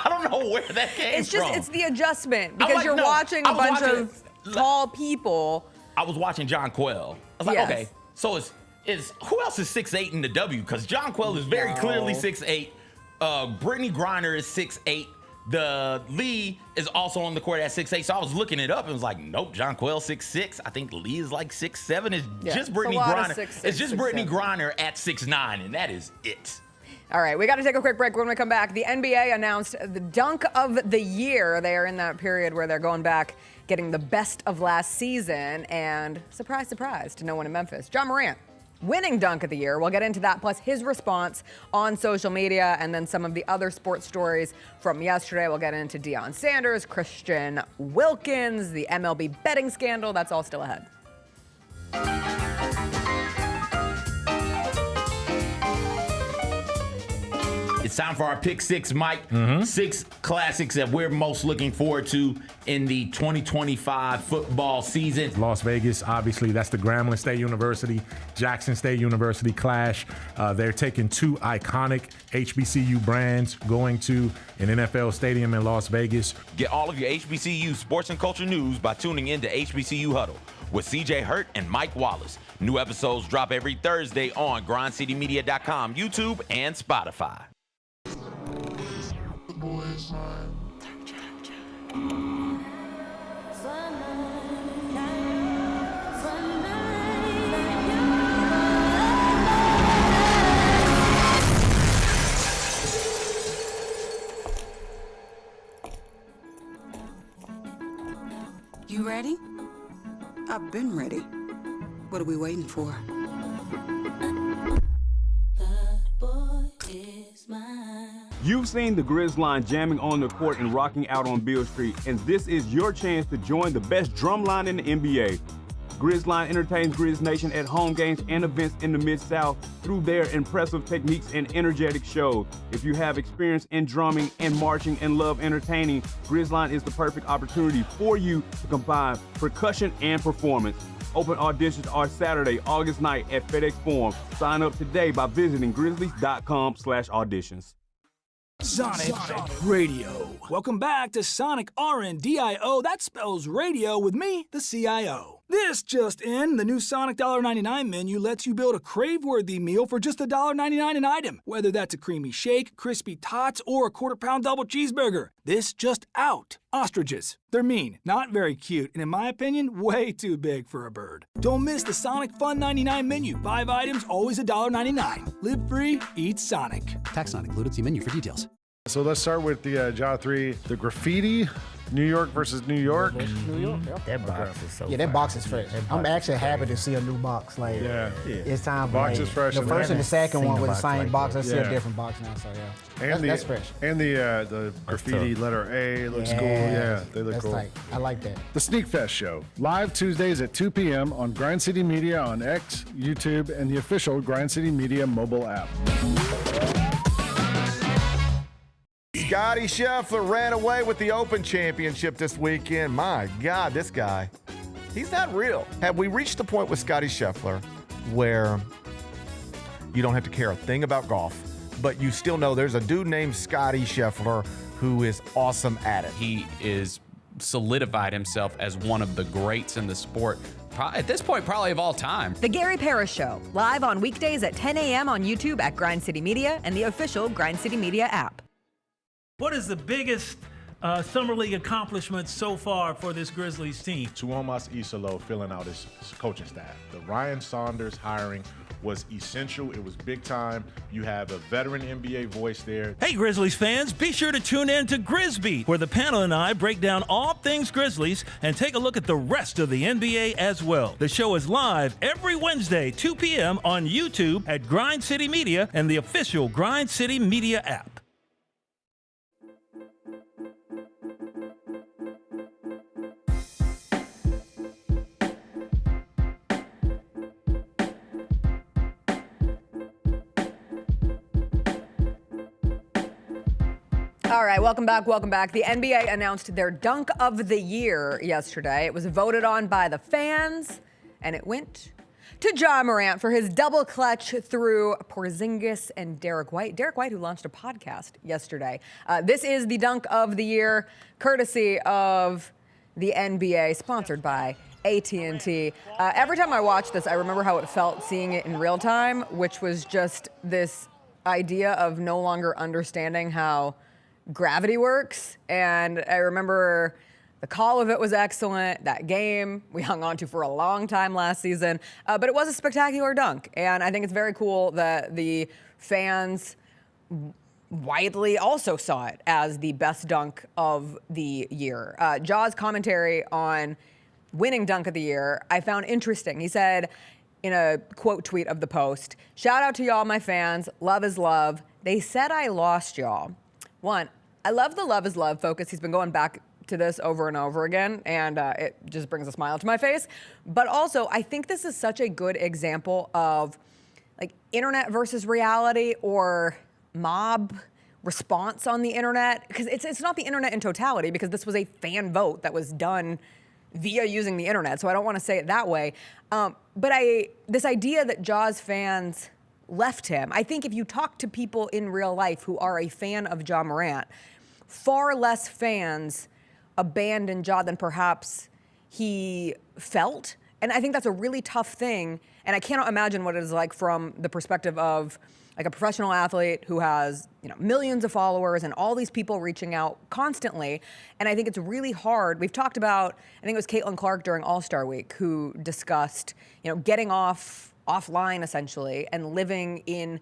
I don't know where that came from. It's the adjustment because you're watching a bunch of tall people. I was watching Jonquel. I was like, okay, so is who else is 6'8" in the W? Because Jonquel is very clearly 6'8". Brittany Griner is 6'8". The Lee is also on the court at 6'8". So I was looking it up and was like, nope, Jonquel 6'6". I think Lee is like 6'7". It's just Brittany Griner. It's just Brittany Griner at 6'9", and that is it. All right, we got to take a quick break. When we come back, the NBA announced the dunk of the year. They are in that period where they're going back, getting the best of last season, and surprise, surprise to no one in Memphis, Ja Morant winning dunk of the year. We'll get into that, plus his response on social media, and then some of the other sports stories from yesterday. We'll get into Deion Sanders, Christian Wilkins, the MLB betting scandal. That's all still ahead. It's time for our Pick Six, Mike. 6 classics that we're most looking forward to in the 2025 football season. Las Vegas, obviously, that's the Grambling State University, Jackson State University clash. They're taking 2 iconic HBCU brands going to an NFL stadium in Las Vegas. Get all of your HBCU sports and culture news by tuning in to HBCU Huddle with CJ Hurt and Mike Wallace. New episodes drop every Thursday on grindcitymedia.com, YouTube, and Spotify. Ready? I've been ready. What are we waiting for? You've seen the Grizz line jamming on the court and rocking out on Beale Street, and this is your chance to join the best drum line in the NBA. Grizz line entertains Grizz Nation at home games and events in the Mid-South through their impressive techniques and energetic shows. If you have experience in drumming and marching and love entertaining, Grizz line is the perfect opportunity for you to combine percussion and performance. Open auditions are Saturday, August 9th at FedEx Forum. Sign up today by visiting grizzlies.com/auditions. Sonic Radio. Welcome back to Sonic RNDIO. That spells radio with me, the CIO. This just in, the new Sonic $1.99 menu lets you build a crave-worthy meal for just $1.99 an item. Whether that's a creamy shake, crispy tots, or a quarter-pound double cheeseburger. This just out. Ostriches. They're mean, not very cute, and in my opinion, way too big for a bird. Don't miss the Sonic Fun 99 menu. 5 items, always $1.99. Live free, eat Sonic. Tax not included. See menu for details. So let's start with the Jaw 3, the graffiti. New York versus New York. New York. Yep. That box is so Yeah, that fire. box is fresh. I'm actually happy to see a new box. Like, it's time. Box like, is fresh. The first and the second one with the same box. I see a Yeah. different box now. So yeah, And that's fresh. And the graffiti letter A looks cool. Yeah, they look that's cool. tight. I like that. The Sneak Fest Show, live Tuesdays at 2 p.m. on Grind City Media on X, YouTube, and the official Grind City Media mobile app. Scotty Scheffler ran away with the Open Championship this weekend. My God, this guy, he's not real. Have we reached the point with Scotty Scheffler where you don't have to care a thing about golf, but you still know there's a dude named Scotty Scheffler who is awesome at it? He is solidified himself as one of the greats in the sport. At this point, probably of all time. The Gary Parrish Show, live on weekdays at 10 a.m. on YouTube at Grind City Media and the official Grind City Media app. What is the biggest Summer League accomplishment so far for this Grizzlies team? Tuomas Isolo filling out his coaching staff. The Ryan Saunders hiring was essential. It was big time. You have a veteran NBA voice there. Hey, Grizzlies fans, be sure to tune in to Grizzbeat, where the panel and I break down all things Grizzlies and take a look at the rest of the NBA as well. The show is live every Wednesday, 2 p.m. on YouTube at Grind City Media and the official Grind City Media app. All right, welcome back, welcome back. The NBA announced their dunk of the year yesterday. It was voted on by the fans, and it went to Ja Morant for his double clutch through Porzingis and Derek White. Derek White, who launched a podcast yesterday. This is the dunk of the year, courtesy of the NBA, sponsored by AT&T. Every time I watch this, I remember how it felt seeing it in real time, which was just this idea of no longer understanding how gravity works. And I remember the call of it was excellent. That game we hung on to for a long time last season, but it was a spectacular dunk. And I think it's very cool that the fans widely also saw it as the best dunk of the year. Ja's commentary on winning dunk of the year, I found interesting. He said in a quote tweet of the post, "Shout out to y'all, my fans. Love is love. They said I lost y'all." One, I love the love is love focus. He's been going back to this over and over again, and it just brings a smile to my face. But also, I think this is such a good example of like internet versus reality or mob response on the internet. Because it's not the internet in totality, because this was a fan vote that was done via using the internet. So I don't want to say it that way. But this idea that Ja's fans left him. I think if you talk to people in real life who are a fan of Ja Morant, far less fans abandoned Ja than perhaps he felt. And I think that's a really tough thing. And I cannot imagine what it is like from the perspective of like a professional athlete who has, millions of followers and all these people reaching out constantly. And I think it's really hard. We've talked about, I think it was Caitlin Clark during All-Star Week who discussed, getting offline essentially and living in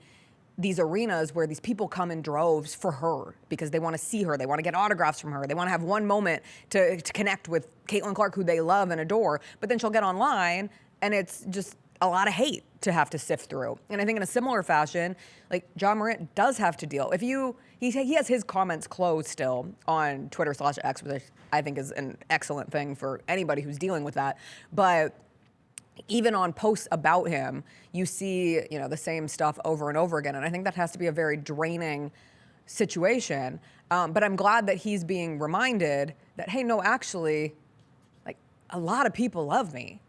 these arenas where these people come in droves for her because they want to see her, they want to get autographs from her, they want to have one moment to connect with Caitlin Clark, who they love and adore, but then she'll get online and it's just a lot of hate to have to sift through. And I think in a similar fashion, like Ja Morant does have to deal. He has his comments closed still on Twitter/X, which I think is an excellent thing for anybody who's dealing with that. But even on posts about him, you see, the same stuff over and over again. And I think that has to be a very draining situation. But I'm glad that he's being reminded that, hey, no, actually, like, a lot of people love me.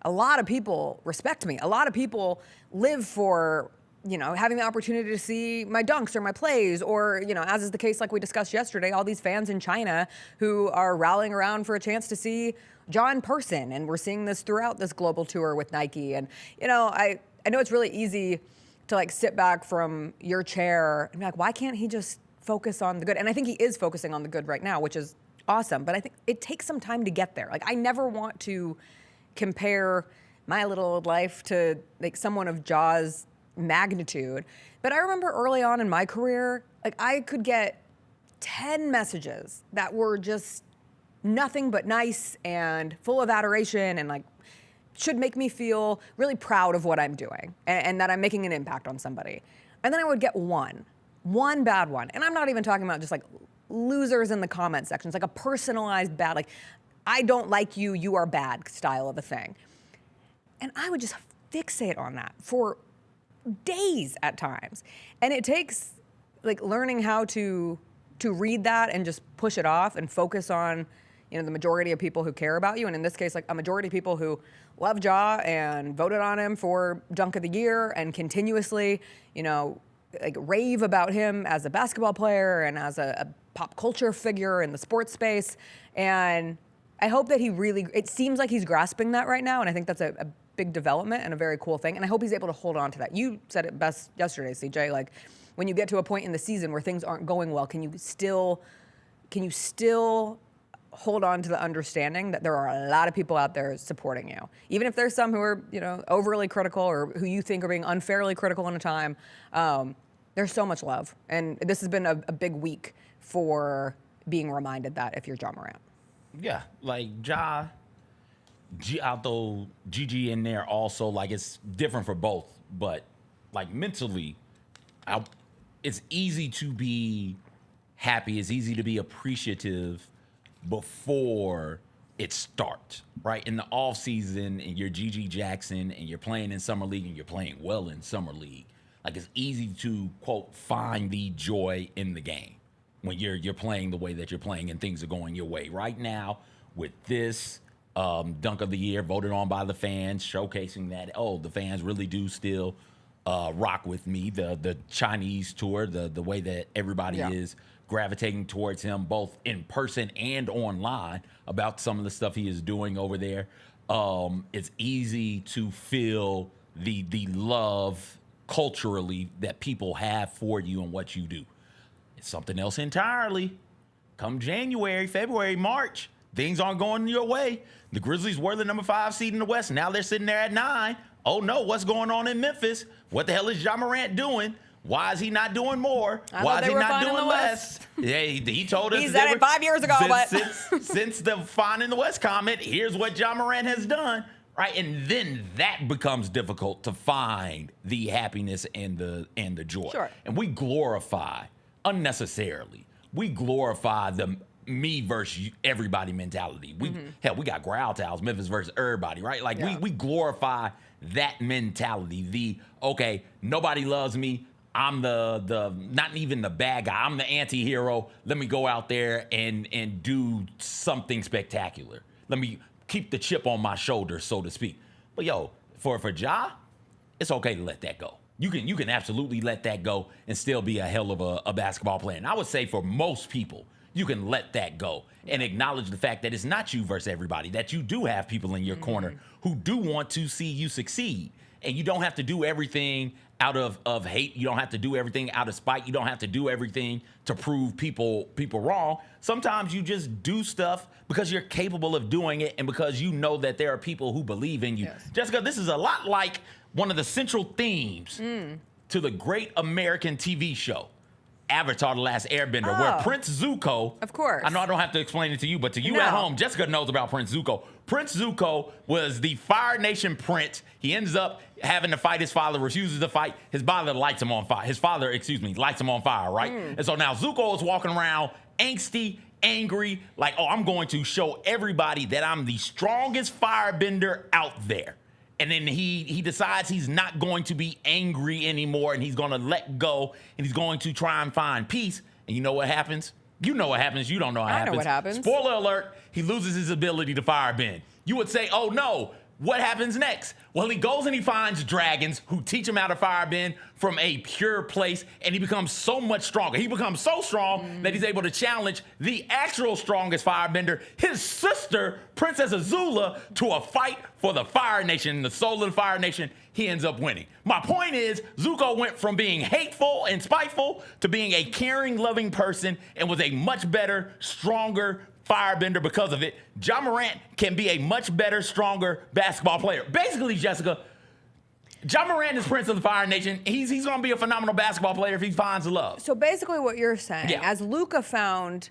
A lot of people respect me. A lot of people live for, having the opportunity to see my dunks or my plays, or, as is the case like we discussed yesterday, all these fans in China who are rallying around for a chance to see Ja in person. And we're seeing this throughout this global tour with Nike. And, I know it's really easy to like sit back from your chair and be like, why can't he just focus on the good? And I think he is focusing on the good right now, which is awesome. But I think it takes some time to get there. Like, I never want to compare my little old life to like someone of Ja's magnitude. But I remember early on in my career, like I could get 10 messages that were just nothing but nice and full of adoration and like should make me feel really proud of what I'm doing and that I'm making an impact on somebody. And then I would get one bad one. And I'm not even talking about just like losers in the comment sections, like a personalized bad, like, I don't like you, you are bad style of a thing. And I would just fixate on that for days at times. And it takes like learning how to read that and just push it off and focus on, the majority of people who care about you. And in this case, like a majority of people who love Ja and voted on him for Dunk of the Year and continuously, like rave about him as a basketball player and as a pop culture figure in the sports space. And I hope that it seems like he's grasping that right now, and I think that's a big development and a very cool thing, and I hope he's able to hold on to that. You said it best yesterday, CJ, like when you get to a point in the season where things aren't going well, can you still hold on to the understanding that there are a lot of people out there supporting you? Even if there's some who are, overly critical or who you think are being unfairly critical in a time, there's so much love, and this has been a big week for being reminded that if you're Ja Morant. Yeah, like Ja, I'll throw Gigi in there also. Like, it's different for both, but like mentally, it's easy to be happy. It's easy to be appreciative before it starts, right? In the off season, and you're Gigi Jackson, and you're playing in summer league, and you're playing well in summer league. Like, it's easy to quote find the joy in the game when you're playing the way that you're playing and things are going your way. Right now, with this Dunk of the Year voted on by the fans, showcasing that, the fans really do still rock with me. The Chinese tour, the way that everybody is gravitating towards him, both in person and online, about some of the stuff he is doing over there. It's easy to feel the love culturally that people have for you and what you do. Something else entirely. Come January, February, March, things aren't going your way. The Grizzlies were the number 5 seed in the West. Now they're sitting there at 9. Oh no, what's going on in Memphis? What the hell is Ja Morant doing? Why is he not doing more? Why is he not doing less? Yeah, he told us. He said it 5 years ago, since the Fine in the West comment, here's what Ja Morant has done. Right, and then that becomes difficult to find the happiness and the joy. Sure. And we glorify unnecessarily. We glorify the me versus everybody mentality. Hell, we got growl towels, Memphis versus everybody, right? Like we glorify that mentality. Okay, nobody loves me. I'm the not even the bad guy. I'm the anti-hero. Let me go out there and do something spectacular. Let me keep the chip on my shoulder, so to speak. But for Ja, it's okay to let that go. You can absolutely let that go and still be a hell of a basketball player. And I would say for most people, you can let that go and acknowledge the fact that it's not you versus everybody, that you do have people in your corner who do want to see you succeed. And you don't have to do everything out of hate. You don't have to do everything out of spite. You don't have to do everything to prove people wrong. Sometimes you just do stuff because you're capable of doing it and because you know that there are people who believe in you. Yes. Jessica, this is a lot like one of the central themes to the Great American TV Show, Avatar: The Last Airbender, where Prince Zuko, of course. I know I don't have to explain it to you, but to you at home, Jessica knows about Prince Zuko. Prince Zuko was the Fire Nation prince. He ends up having to fight his father, refuses to fight. His father lights him on fire. His father, lights him on fire, right? And so now Zuko is walking around angsty, angry, like, oh, I'm going to show everybody that I'm the strongest firebender out there. And then he decides he's not going to be angry anymore, and he's going to let go, and he's going to try and find peace. And you know what happens? You know what happens. You don't know what happens. I know what happens. Spoiler alert, he loses his ability to firebend. You would say, oh no, what happens next? Well, he goes and he finds dragons who teach him how to firebend from a pure place, and he becomes so much stronger. He becomes so strong that he's able to challenge the actual strongest firebender, his sister, Princess Azula, to a fight for the Fire Nation, the soul of the Fire Nation. He ends up winning. My point is, Zuko went from being hateful and spiteful to being a caring, loving person, and was a much better, stronger firebender because of it. Ja Morant can be a much better, stronger basketball player. Basically, Jessica, Ja Morant is Prince of the Fire Nation. He's going to be a phenomenal basketball player if he finds love. So basically what you're saying, as Luka found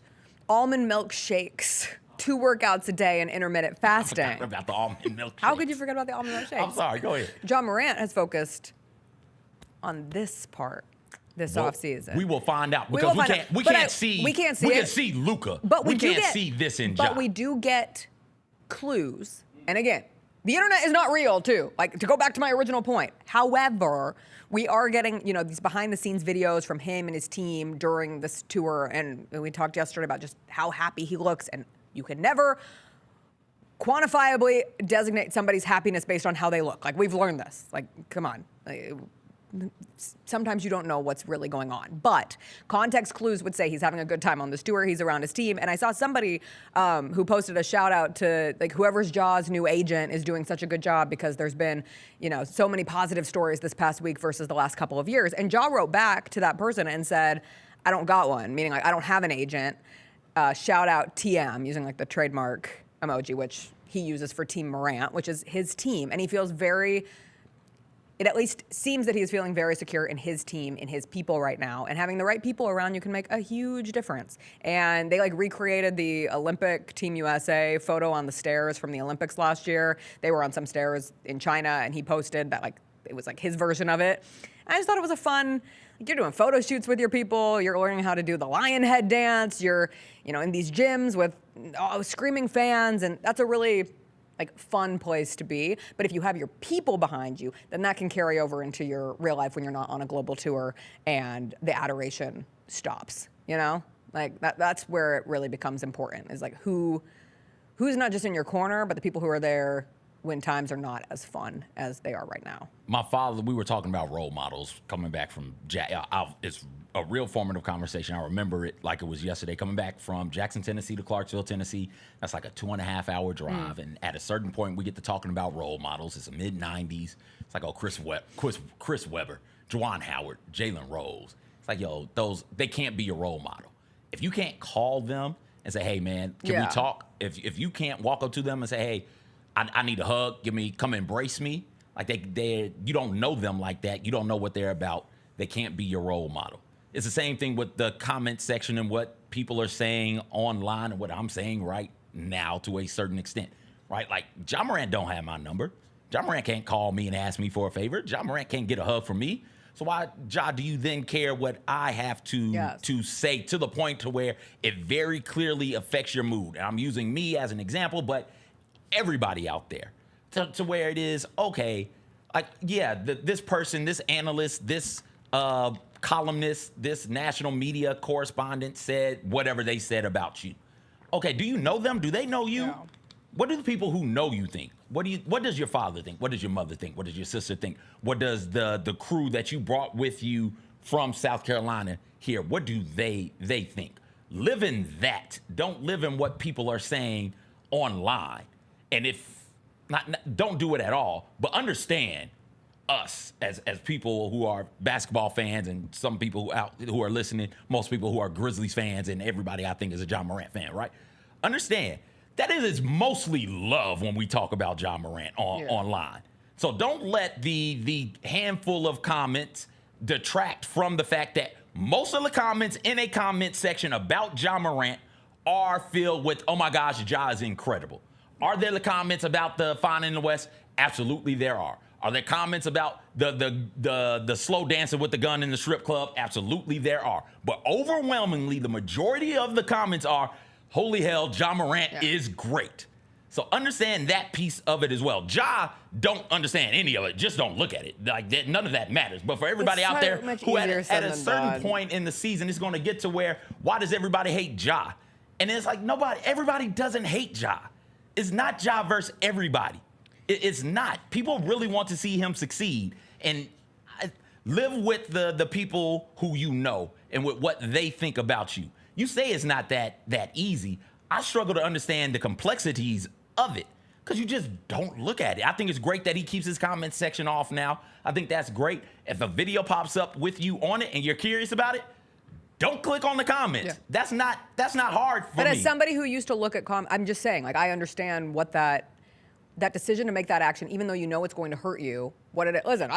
almond milk shakes, 2 workouts a day and intermittent fasting. I forgot about the almond milk. How could you forget about the almond milk shakes? I'm sorry, go ahead. Ja Morant has focused on this part this offseason. We will find out because we can't see Luka. But we can't see this in Ja. But we do get clues. And again, the internet is not real too. Like, to go back to my original point. However, we are getting, these behind the scenes videos from him and his team during this tour. And we talked yesterday about just how happy he looks. And you can never quantifiably designate somebody's happiness based on how they look. Like, we've learned this. Like, come on. Sometimes you don't know what's really going on. But context clues would say he's having a good time on this tour. He's around his team. And I saw somebody who posted a shout out to whoever's Ja's new agent is doing such a good job because there's been, so many positive stories this past week versus the last couple of years. And Ja wrote back to that person and said, I don't got one, meaning I don't have an agent. Shout out TM, using the trademark emoji, which he uses for Team Morant, which is his team. And he feels it at least seems that he's feeling very secure in his team, in his people right now. And having the right people around you can make a huge difference. And they recreated the Olympic Team USA photo on the stairs from the Olympics last year. They were on some stairs in China, and he posted that it was his version of it. And I just thought it was a fun, you're doing photo shoots with your people, you're learning how to do the lion head dance, you're, in these gyms with screaming fans, and that's a really fun place to be. But if you have your people behind you, then that can carry over into your real life when you're not on a global tour and the adoration stops, that's where it really becomes important, is who's not just in your corner, but the people who are there when times are not as fun as they are right now. My father, we were talking about role models coming back from it's a real formative conversation. I remember it like it was yesterday, coming back from Jackson, Tennessee to Clarksville, Tennessee. That's like a 2.5-hour drive. And at a certain point, we get to talking about role models. It's the mid-90s. It's like, Chris Webber, Juwan Howard, Jalen Rose. It's like, they can't be your role model. If you can't call them and say, hey, man, can we talk? If you can't walk up to them and say, hey, I need a hug, come embrace me. You don't know them like that. You don't know what they're about. They can't be your role model. It's the same thing with the comment section and what people are saying online and what I'm saying right now to a certain extent, right? Ja Morant don't have my number. Ja Morant can't call me and ask me for a favor. Ja Morant can't get a hug from me. So why, Ja, do you then care what I have to say, to the point to where it very clearly affects your mood? And I'm using me as an example, but everybody out there to where it is, okay, this person, this analyst, this columnist, this national media correspondent said whatever they said about you. Okay, do you know them? Do they know you? No. What do the people who know you think? What does your father think? What does your mother think? What does your sister think? What does the crew that you brought with you from South Carolina here, what do they think? Live in that. Don't live in what people are saying online. And if don't do it at all, but understand us as people who are basketball fans, and some people who are listening, most people who are Grizzlies fans, and everybody I think is a Ja Morant fan, right? Understand that it is mostly love when we talk about Ja Morant online. So don't let the handful of comments detract from the fact that most of the comments in a comment section about Ja Morant are filled with, oh my gosh, Ja is incredible. Are there the comments about the fine in the West? Absolutely there are. Are there comments about the slow dancing with the gun in the strip club? Absolutely there are. But overwhelmingly, the majority of the comments are, holy hell, Ja Morant is great. So understand that piece of it as well. Ja don't understand any of it. Just don't look at it. Like that, none of that matters. But for everybody out there who at a certain point in the season is going to get to where, why does everybody hate Ja? And it's like everybody doesn't hate Ja. It's not Ja versus everybody. It's not. People really want to see him succeed. And live with the people who you know and with what they think about you. You say it's not that easy. I struggle to understand the complexities of it because you just don't look at it. I think it's great that he keeps his comment section off now. I think that's great. If a video pops up with you on it and you're curious about it, don't click on the comments. That's not hard for me. But as somebody who used to look at comments, I'm just saying, like, I understand what that decision to make that action, even though you know it's going to hurt you. Listen,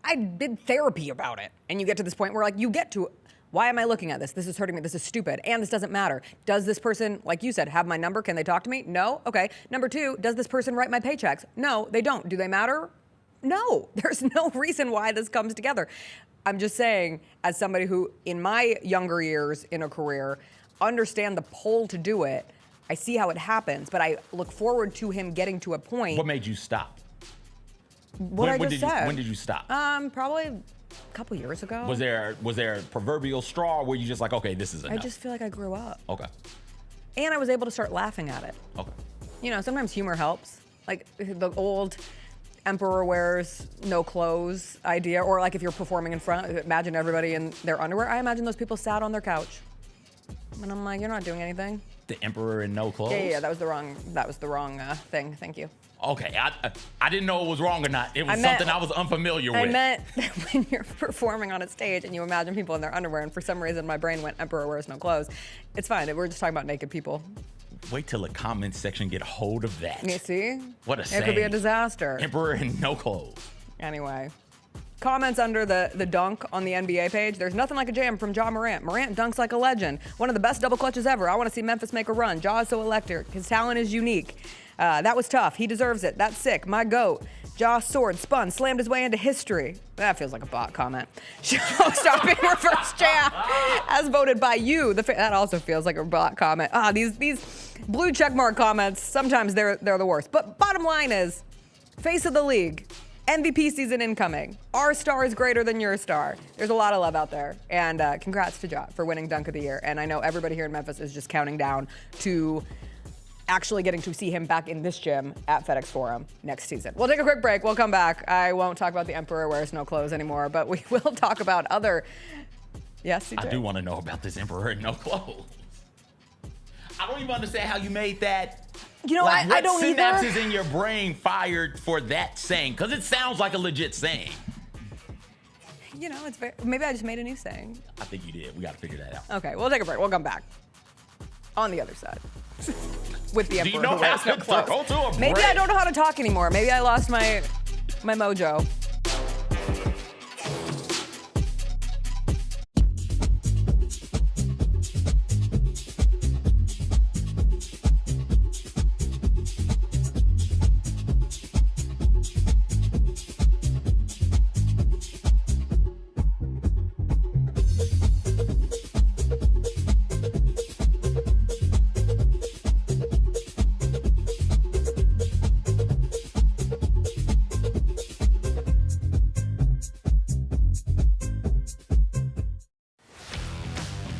I did therapy about it, and you get to this point where, like, you get to, why am I looking at this? This is hurting me. This is stupid, and this doesn't matter. Does this person, like you said, have my number? Can they talk to me? No. Okay. Number two, does this person write my paychecks? No, they don't. Do they matter? No. There's no reason why this comes together. I'm just saying, as somebody who, in my younger years in a career, understand the pull to do it, I see how it happens, but I look forward to him getting to a point. What made you stop? When did you stop? Probably a couple years ago. Was there a proverbial straw where you just like, okay, this is enough? I just feel like I grew up. Okay. And I was able to start laughing at it. Okay. You know, sometimes humor helps. Like the old emperor wears no clothes idea, or like if you're performing in front, imagine everybody in their underwear. I imagine those people sat on their couch. And I'm like, you're not doing anything. The emperor in no clothes? Yeah, that was the wrong thing. Thank you. Okay, I didn't know it was wrong or not. It was something I was unfamiliar with. I meant that when you're performing on a stage and you imagine people in their underwear, and for some reason my brain went, emperor wears no clothes. It's fine. We're just talking about naked people. Wait till the comment section get a hold of that. You see? What a shame. It could be a disaster. Emperor in no clothes. Anyway. Comments under the dunk on the NBA page. There's nothing like a jam from Ja Morant. Morant dunks like a legend. One of the best double clutches ever. I want to see Memphis make a run. Ja is so electric. His talent is unique. That was tough. He deserves it. That's sick. My GOAT. Ja sword, spun, slammed his way into history. That feels like a bot comment. Showstopping reverse jam, as voted by you. That also feels like a bot comment. These blue checkmark comments, sometimes they're the worst. But bottom line is, face of the league. MVP season incoming. Our star is greater than your star. There's a lot of love out there. And congrats to Ja for winning Dunk of the Year. And I know everybody here in Memphis is just counting down to actually getting to see him back in this gym at FedEx Forum next season. We'll take a quick break. We'll come back. I won't talk about the Emperor wears no clothes anymore, but we will talk about other... Yes, CJ? I do want to know about this Emperor in no clothes. I don't even understand how you made that... You know, I don't either. What synapses in your brain fired for that saying? Because it sounds like a legit saying. You know, it's maybe I just made a new saying. I think you did. We got to figure that out. Okay, we'll take a break. We'll come back. On the other side. With the Emperor who wears no clothes. Maybe I don't know how to talk anymore. Maybe I lost my mojo.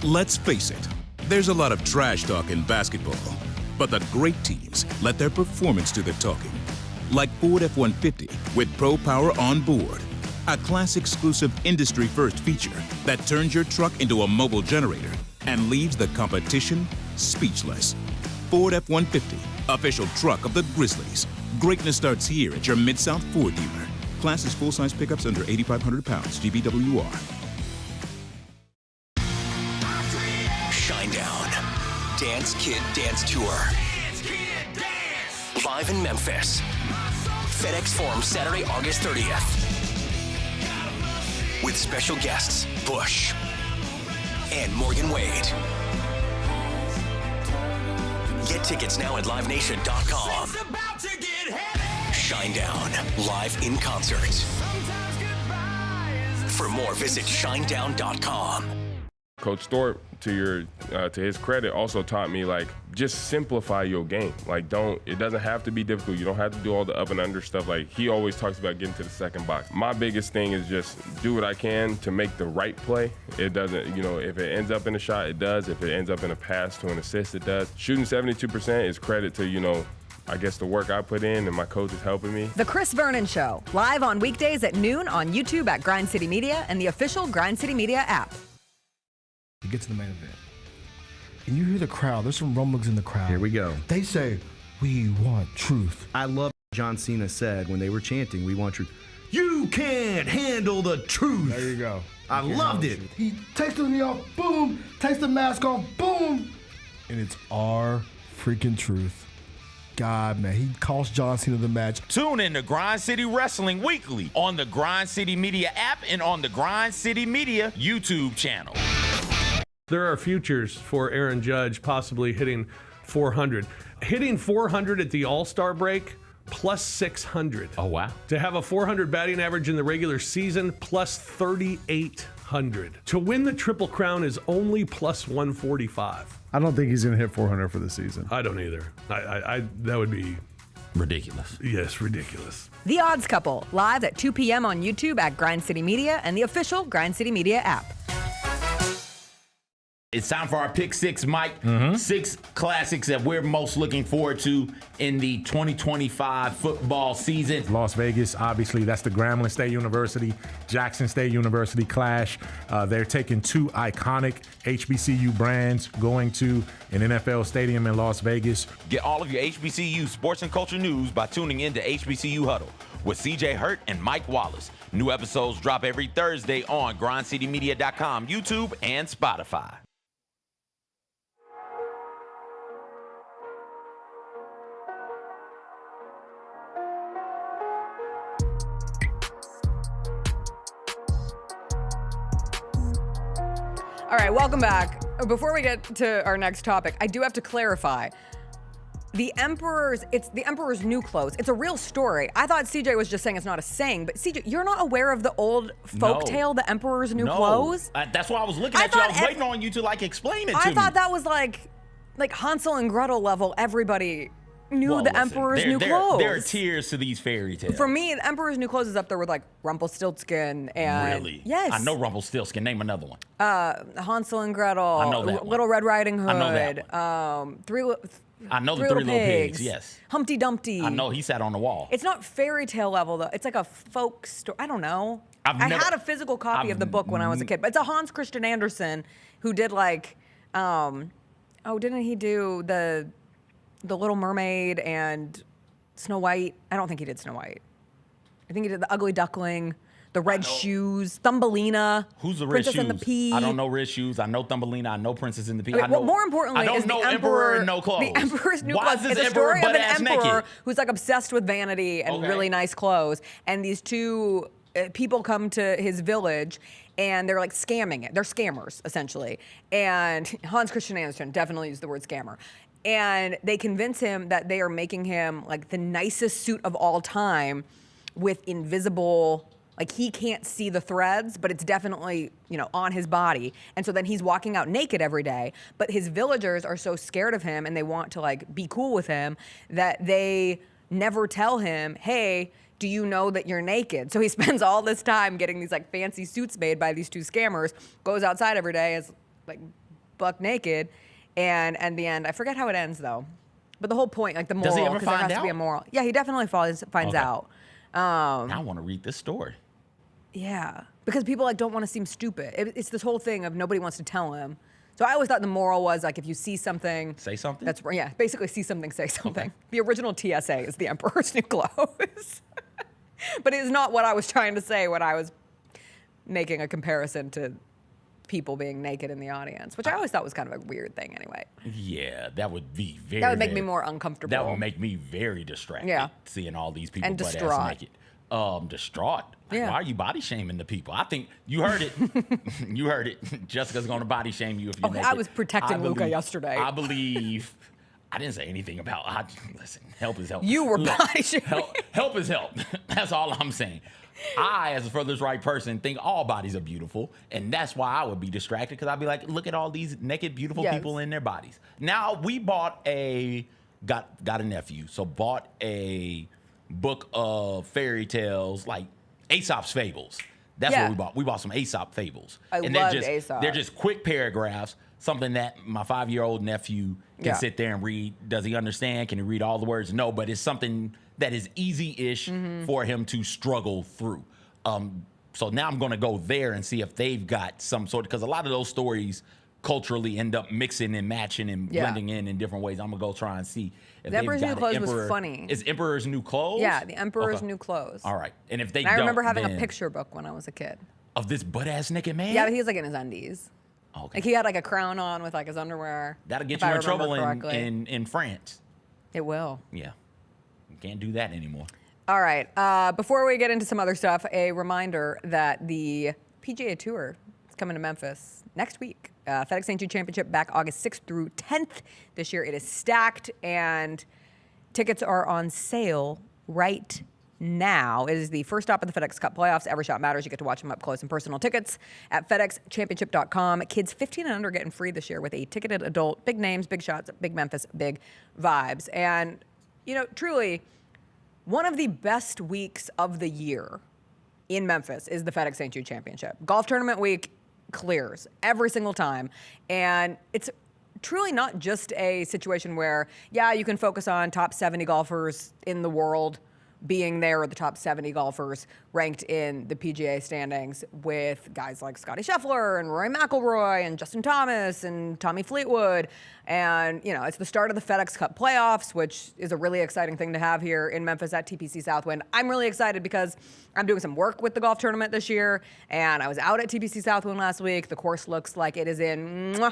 Let's face it, there's a lot of trash talk in basketball, but the great teams let their performance do the talking. Like Ford F-150 with Pro Power on board, a class-exclusive industry-first feature that turns your truck into a mobile generator and leaves the competition speechless. Ford F-150, official truck of the Grizzlies. Greatness starts here at your Mid-South Ford dealer. Class is full-size pickups under 8,500 pounds, GBWR. Shinedown. Dance Kid Dance Tour. Live in Memphis. FedEx Forum Saturday, August 30th. With with special guests Bush and Morgan Wade. Get tickets now at livenation.com. Shinedown, live in concert. For more, visit shinedown.com. Coach Thorpe, to his credit, also taught me, like, just simplify your game. Like, it doesn't have to be difficult. You don't have to do all the up and under stuff. Like, he always talks about getting to the second box. My biggest thing is just do what I can to make the right play. It doesn't, if it ends up in a shot, it does. If it ends up in a pass to an assist, it does. Shooting 72% is credit to, I guess the work I put in and my coach is helping me. The Chris Vernon Show, live on weekdays at noon on YouTube at Grind City Media and the official Grind City Media app. You get to the main event, and you hear the crowd. There's some rumblings in the crowd. Here we go. They say, "We want truth." I love what John Cena said when they were chanting, "We want truth." You can't handle the truth. There you go. I loved it. He takes the knee off, boom. Takes the mask off, boom. And it's our freaking truth. God, man, he cost John Cena the match. Tune in to Grind City Wrestling weekly on the Grind City Media app and on the Grind City Media YouTube channel. There are futures for Aaron Judge possibly hitting 400. Hitting 400 at the All-Star break, plus 600. Oh, wow. To have a 400 batting average in the regular season, plus 3,800. To win the Triple Crown is only plus 145. I don't think he's going to hit 400 for the season. I don't either. I that would be ridiculous. Yes, ridiculous. The Odds Couple, live at 2 p.m. on YouTube at Grind City Media and the official Grind City Media app. It's time for our Pick Six, Mike. 6 classics that we're most looking forward to in the 2025 football season. Las Vegas, obviously, that's the Grambling State University, Jackson State University clash. They're taking 2 iconic HBCU brands going to an NFL stadium in Las Vegas. Get all of your HBCU sports and culture news by tuning in to HBCU Huddle with CJ Hurt and Mike Wallace. New episodes drop every Thursday on grindcitymedia.com, YouTube, and Spotify. All right, welcome back. Before we get to our next topic, I do have to clarify. It's the Emperor's New Clothes. It's a real story. I thought CJ was just saying it's not a saying, but CJ, you're not aware of the old folktale, The Emperor's New Clothes? That's why I was looking at you. I was waiting on you to explain it to me. I thought that was like Hansel and Gretel level. Everybody knew the Emperor's New Clothes. There are tiers to these fairy tales. For me, the Emperor's New Clothes is up there with Rumpelstiltskin and really. Yes, I know Rumpelstiltskin. Name another one. Hansel and Gretel. I know that one. Little Red Riding Hood. I know that one. I know the Three Little Pigs. Yes. Humpty Dumpty. I know he sat on the wall. It's not fairy tale level though. It's like a folk story. I don't know. I had a physical copy of the book when I was a kid, but it's a Hans Christian Andersen who did didn't he do the Little Mermaid and Snow White? I don't think he did Snow White. I think he did The Ugly Duckling, The Red Shoes, Thumbelina. Who's the Red Princess Shoes? and the Pea. I don't know Red Shoes. I know Thumbelina. I know Princess and the Pea. Okay, more importantly, I don't is know the Emperor in No Clothes. The Emperor's New Why Clothes. is It's this a story of an butt-ass emperor naked? who's obsessed with vanity and really nice clothes. And these 2 people come to his village and they're scamming it. They're scammers, essentially. And Hans Christian Andersen definitely used the word scammer. And they convince him that they are making him the nicest suit of all time with invisible, he can't see the threads, but it's definitely, on his body. And so then he's walking out naked every day. But his villagers are so scared of him and they want to be cool with him that they never tell him, hey, do you know that you're naked? So he spends all this time getting these fancy suits made by these 2 scammers, goes outside every day as buck naked. And in the end, I forget how it ends though. But the whole point, the moral, Does he ever because there find has to be a out? moral. Yeah, he definitely finds out. Now I want to read this story. Yeah, because people don't want to seem stupid. It's this whole thing of nobody wants to tell him. So I always thought the moral was if you see something, say something. That's basically see something, say something. Okay. The original TSA is the Emperor's New Clothes, but it is not what I was trying to say when I was making a comparison to people being naked in the audience, which I always thought was kind of a weird thing anyway. Yeah, that would be very. That would make me more uncomfortable. That would make me very distracted. Yeah. Seeing all these people and butt-ass distraught. naked. Distraught. Like, Yeah. why are you body shaming the people? I think you heard it. You heard it. Jessica's going to body shame you if you're naked. I was protecting Luka yesterday. I believe. I didn't say anything about. Listen, help is help. You were Look, body shaming. help is help. That's all I'm saying. I, as a furthest right person, think all bodies are beautiful, and that's why I would be distracted because I'd be like, look at all these naked, beautiful people in their bodies. Now we bought got a nephew, so bought a book of fairy tales like Aesop's Fables. That's what we bought. We bought some Aesop Fables. I loved Aesop. They're just quick paragraphs, something that my 5-year-old nephew can sit there and read. Does he understand? Can he read all the words? No, but it's something that is easy-ish for him to struggle through. So now I'm going to go there and see if they've got some sort, because a lot of those stories culturally end up mixing and matching and blending in different ways. I'm going to go try and see if The Emperor's they've New got Clothes an was Emperor. funny. Is Emperor's New Clothes? Yeah, the Emperor's New Clothes. All right. And if they I remember don't, having a then- picture book when I was a kid. Of this butt-ass naked man? Yeah, but he was like in his undies. Okay. Like he had like a crown on with like his underwear. That'll get if you I in trouble remember correctly. in France. It will. Yeah. You can't do that anymore. All right. Before we get into some other stuff, a reminder that the PGA Tour is coming to Memphis next week. FedEx St. Jude Championship back August 6th through 10th. This year it is stacked and tickets are on sale right now. It is the first stop of the FedEx Cup playoffs. Every shot matters. You get to watch them up close and personal. Tickets at FedExChampionship.com. Kids 15 and under getting free this year with a ticketed adult. Big names, big shots, big Memphis, big vibes. And, you know, truly, one of the best weeks of the year in Memphis is the FedEx St. Jude Championship. Golf tournament week clears every single time. And it's truly not just a situation where, yeah, you can focus on top 70 golfers in the world being there, or the top 70 golfers ranked in the PGA standings with guys like Scottie Scheffler and Rory McIlroy and Justin Thomas and Tommy Fleetwood. And, you know, it's the start of the FedEx Cup playoffs, which is a really exciting thing to have here in Memphis at TPC Southwind. I'm really excited because I'm doing some work with the golf tournament this year, and I was out at TPC Southwind last week. The course looks like it is in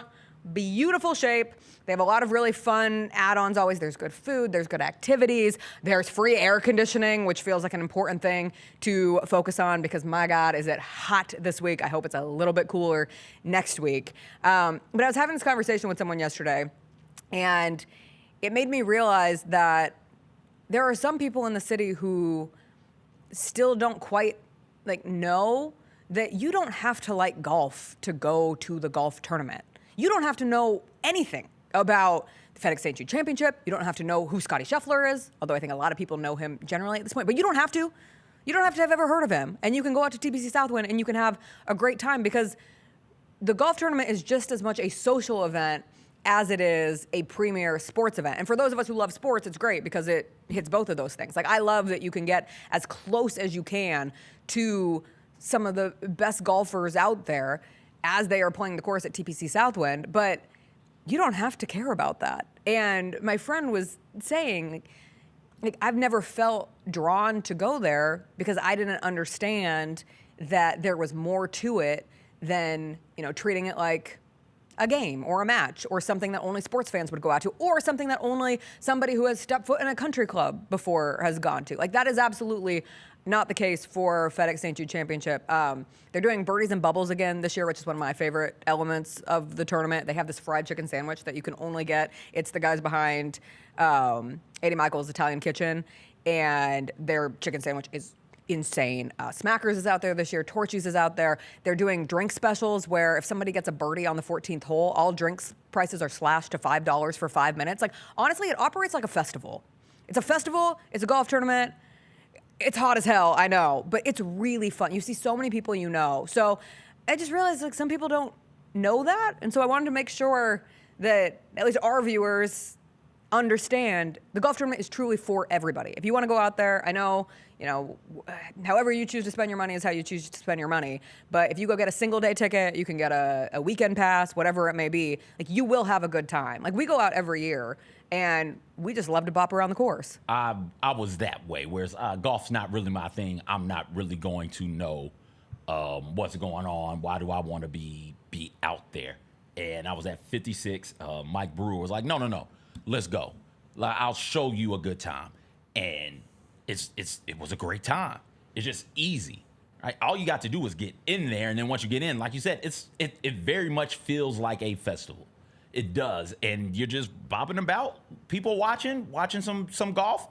beautiful shape. They have a lot of really fun add-ons always. There's good food, there's good activities, there's free air conditioning, which feels like an important thing to focus on because, my God, is it hot this week. I hope it's a little bit cooler next week. But I was having this conversation with someone yesterday, and it made me realize that there are some people in the city who still don't quite know that you don't have to like golf to go to the golf tournament. You don't have to know anything about the FedEx St. Jude Championship. You don't have to know who Scottie Scheffler is, although I think a lot of people know him generally at this point. But you don't have to. You don't have to have ever heard of him. And you can go out to TPC Southwind and you can have a great time because the golf tournament is just as much a social event as it is a premier sports event. And for those of us who love sports, it's great because it hits both of those things. Like, I love that you can get as close as you can to some of the best golfers out there as they are playing the course at TPC Southwind, but you don't have to care about that. And my friend was saying, like, I've never felt drawn to go there because I didn't understand that there was more to it than, treating it like a game or a match or something that only sports fans would go out to or something that only somebody who has stepped foot in a country club before has gone to. Like, that is absolutely not the case for FedEx St. Jude Championship. They're doing birdies and bubbles again this year, which is one of my favorite elements of the tournament. They have this fried chicken sandwich that you can only get. It's the guys behind 80 Michael's Italian Kitchen, and their chicken sandwich is insane. Smackers is out there this year. Torchy's is out there. They're doing drink specials where if somebody gets a birdie on the 14th hole, all drinks prices are slashed to $5 for 5 minutes. Like, honestly, it operates like a festival. It's a festival. It's a golf tournament. It's hot as hell, I know, but it's really fun. You see so many people you know. So I just realized, like, some people don't know that. And so I wanted to make sure that at least our viewers understand the golf tournament is truly for everybody. If you want to go out there, I know, however you choose to spend your money is how you choose to spend your money. But if you go get a single day ticket, you can get a weekend pass, whatever it may be. Like, you will have a good time. Like, we go out every year and we just love to bop around the course. I was that way, whereas golf's not really my thing. I'm not really going to know what's going on. Why do I want to be out there? And I was at 56. Mike Brewer was like, no, let's go. Like, I'll show you a good time. And it was a great time. It's just easy. Right? All you got to do is get in there, and then once you get in, like you said, it very much feels like a festival. It does, and you're just bopping about, people watching some golf,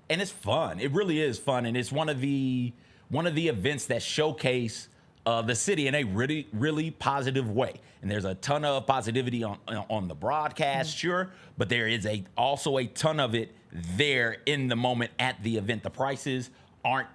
and it's fun. It really is fun, and it's one of the events that showcase the city in a really, really positive way. And there's a ton of positivity on the broadcast, sure, but there is also a ton of it there in the moment at the event. The prices aren't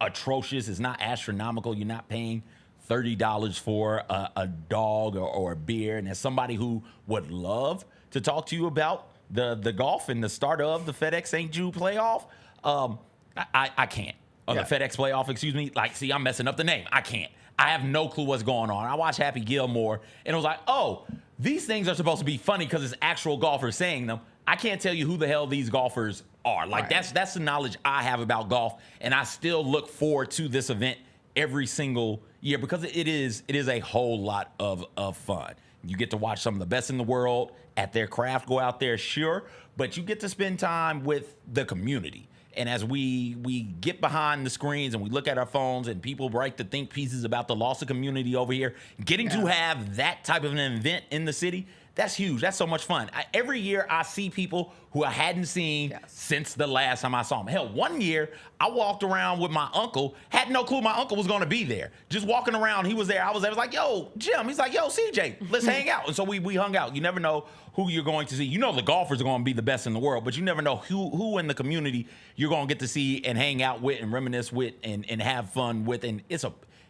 atrocious. It's not astronomical. You're not paying $30 for a dog or a beer. And as somebody who would love to talk to you about the golf and the start of the FedEx St. Jude playoff, I can't. Or the FedEx playoff, excuse me. Like, see, I'm messing up the name. I can't. I have no clue what's going on. I watched Happy Gilmore, and it was like, oh, these things are supposed to be funny because it's actual golfers saying them. I can't tell you who the hell these golfers are. Like, that's the knowledge I have about golf, and I still look forward to this event every single year because it is a whole lot of fun. You get to watch some of the best in the world at their craft go out there, sure, but you get to spend time with the community. And as we get behind the screens and we look at our phones and people write the think pieces about the loss of community over here, getting to have that type of an event in the city, that's huge. That's so much fun. Every year I see people who I hadn't seen since the last time I saw them. Hell, one year I walked around with my uncle, had no clue my uncle was going to be there. Just walking around, he was there. I was like, yo, Jim. He's like, yo, CJ, let's hang out. And so we hung out. You never know who you're going to see. You know the golfers are going to be the best in the world, but you never know who in the community you're going to get to see and hang out with and reminisce with and have fun with. And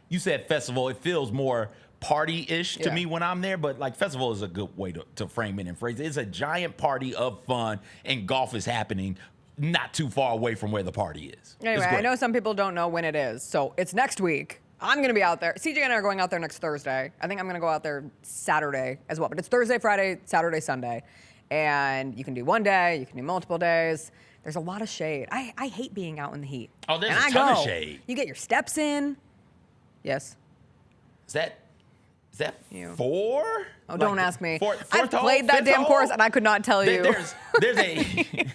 you said festival, it feels more party-ish to me when I'm there, but like festival is a good way to frame it and phrase it. It's a giant party of fun, and golf is happening not too far away from where the party is. Anyway, I know some people don't know when it is, so it's next week. I'm going to be out there. CJ and I are going out there next Thursday. I think I'm going to go out there Saturday as well, but it's Thursday, Friday, Saturday, Sunday, and you can do one day, you can do multiple days. There's a lot of shade. I hate being out in the heat. Oh, there's a ton of shade. You get your steps in. Yes. Is that 4? Oh, don't ask me. I've played that damn course, and I could not tell you. There's a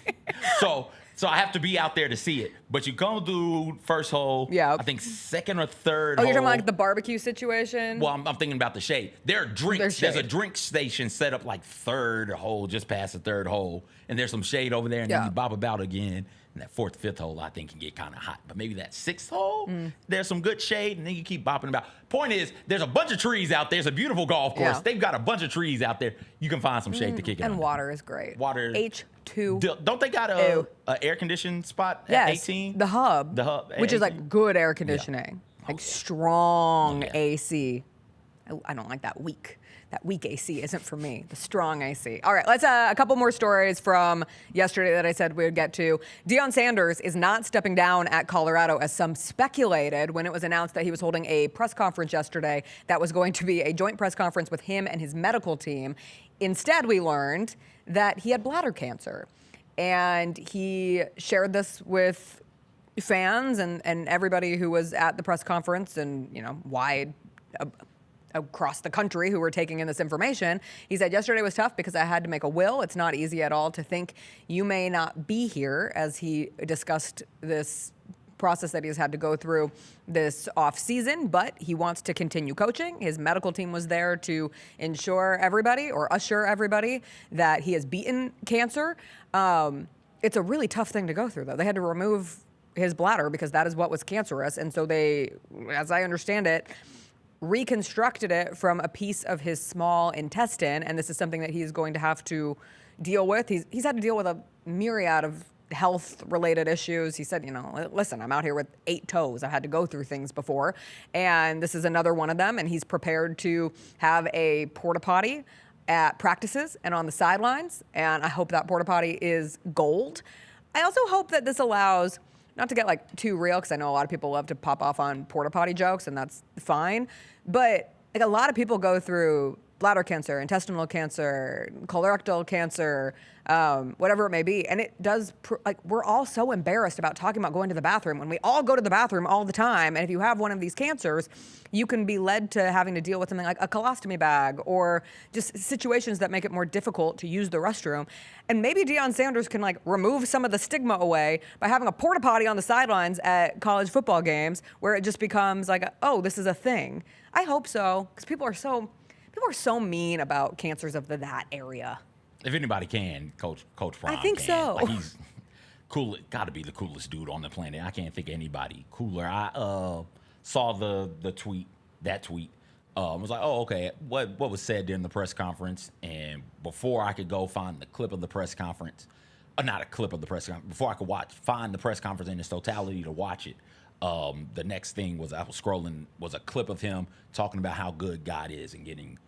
so I have to be out there to see it. But you come through first hole. Yeah. I think second or third. Oh, hole. You're talking about like the barbecue situation? Well, I'm thinking about the shade. There are drinks. There's a drink station set up like third hole, just past the third hole, and there's some shade over there, and then you bob about again. And that fourth, fifth hole, I think, can get kind of hot. But maybe that sixth hole, there's some good shade, and then you keep bopping about. Point is, there's a bunch of trees out there. It's a beautiful golf course. Yeah. They've got a bunch of trees out there. You can find some shade to kick it. And water is great. Water. H2. Don't they got a air conditioned spot at 18? The hub. The hub. Which is like good air conditioning. Like strong AC. I don't like that weak. That weak AC isn't for me. The strong AC. All right, let's a couple more stories from yesterday that I said we would get to. Deion Sanders is not stepping down at Colorado as some speculated when it was announced that he was holding a press conference yesterday that was going to be a joint press conference with him and his medical team. Instead, we learned that he had bladder cancer. And he shared this with fans and everybody who was at the press conference and, wide across the country who were taking in this information. He said, yesterday was tough because I had to make a will. It's not easy at all to think you may not be here, as he discussed this process that he's had to go through this off season, but he wants to continue coaching. His medical team was there to assure everybody that he has beaten cancer. It's a really tough thing to go through, though. They had to remove his bladder because that is what was cancerous. And so they, as I understand it, reconstructed it from a piece of his small intestine, and this is something that he's going to have to deal with. He's had to deal with a myriad of health-related issues. He said, listen, I'm out here with 8 toes. I've had to go through things before, and this is another one of them, and he's prepared to have a porta potty at practices and on the sidelines, and I hope that porta potty is gold. I also hope that this allows, not to get too real, because I know a lot of people love to pop off on porta potty jokes, and that's fine. But a lot of people go through bladder cancer, intestinal cancer, colorectal cancer, whatever it may be. And it does, we're all so embarrassed about talking about going to the bathroom when we all go to the bathroom all the time. And if you have one of these cancers, you can be led to having to deal with something like a colostomy bag or just situations that make it more difficult to use the restroom. And maybe Deion Sanders can remove some of the stigma away by having a porta potty on the sidelines at college football games where it just becomes oh, this is a thing. I hope so, because people are so mean about cancers of that area. If anybody can, Coach Prime. I think so. He's cool. Got to be the coolest dude on the planet. I can't think of anybody cooler. I saw the tweet. That tweet. Was like, oh, okay. What was said during the press conference? And before I could go find the clip of the press conference, not a clip of the press conference. Before I could find the press conference in its totality to watch it. The next thing was I was scrolling was a clip of him talking about how good God is and getting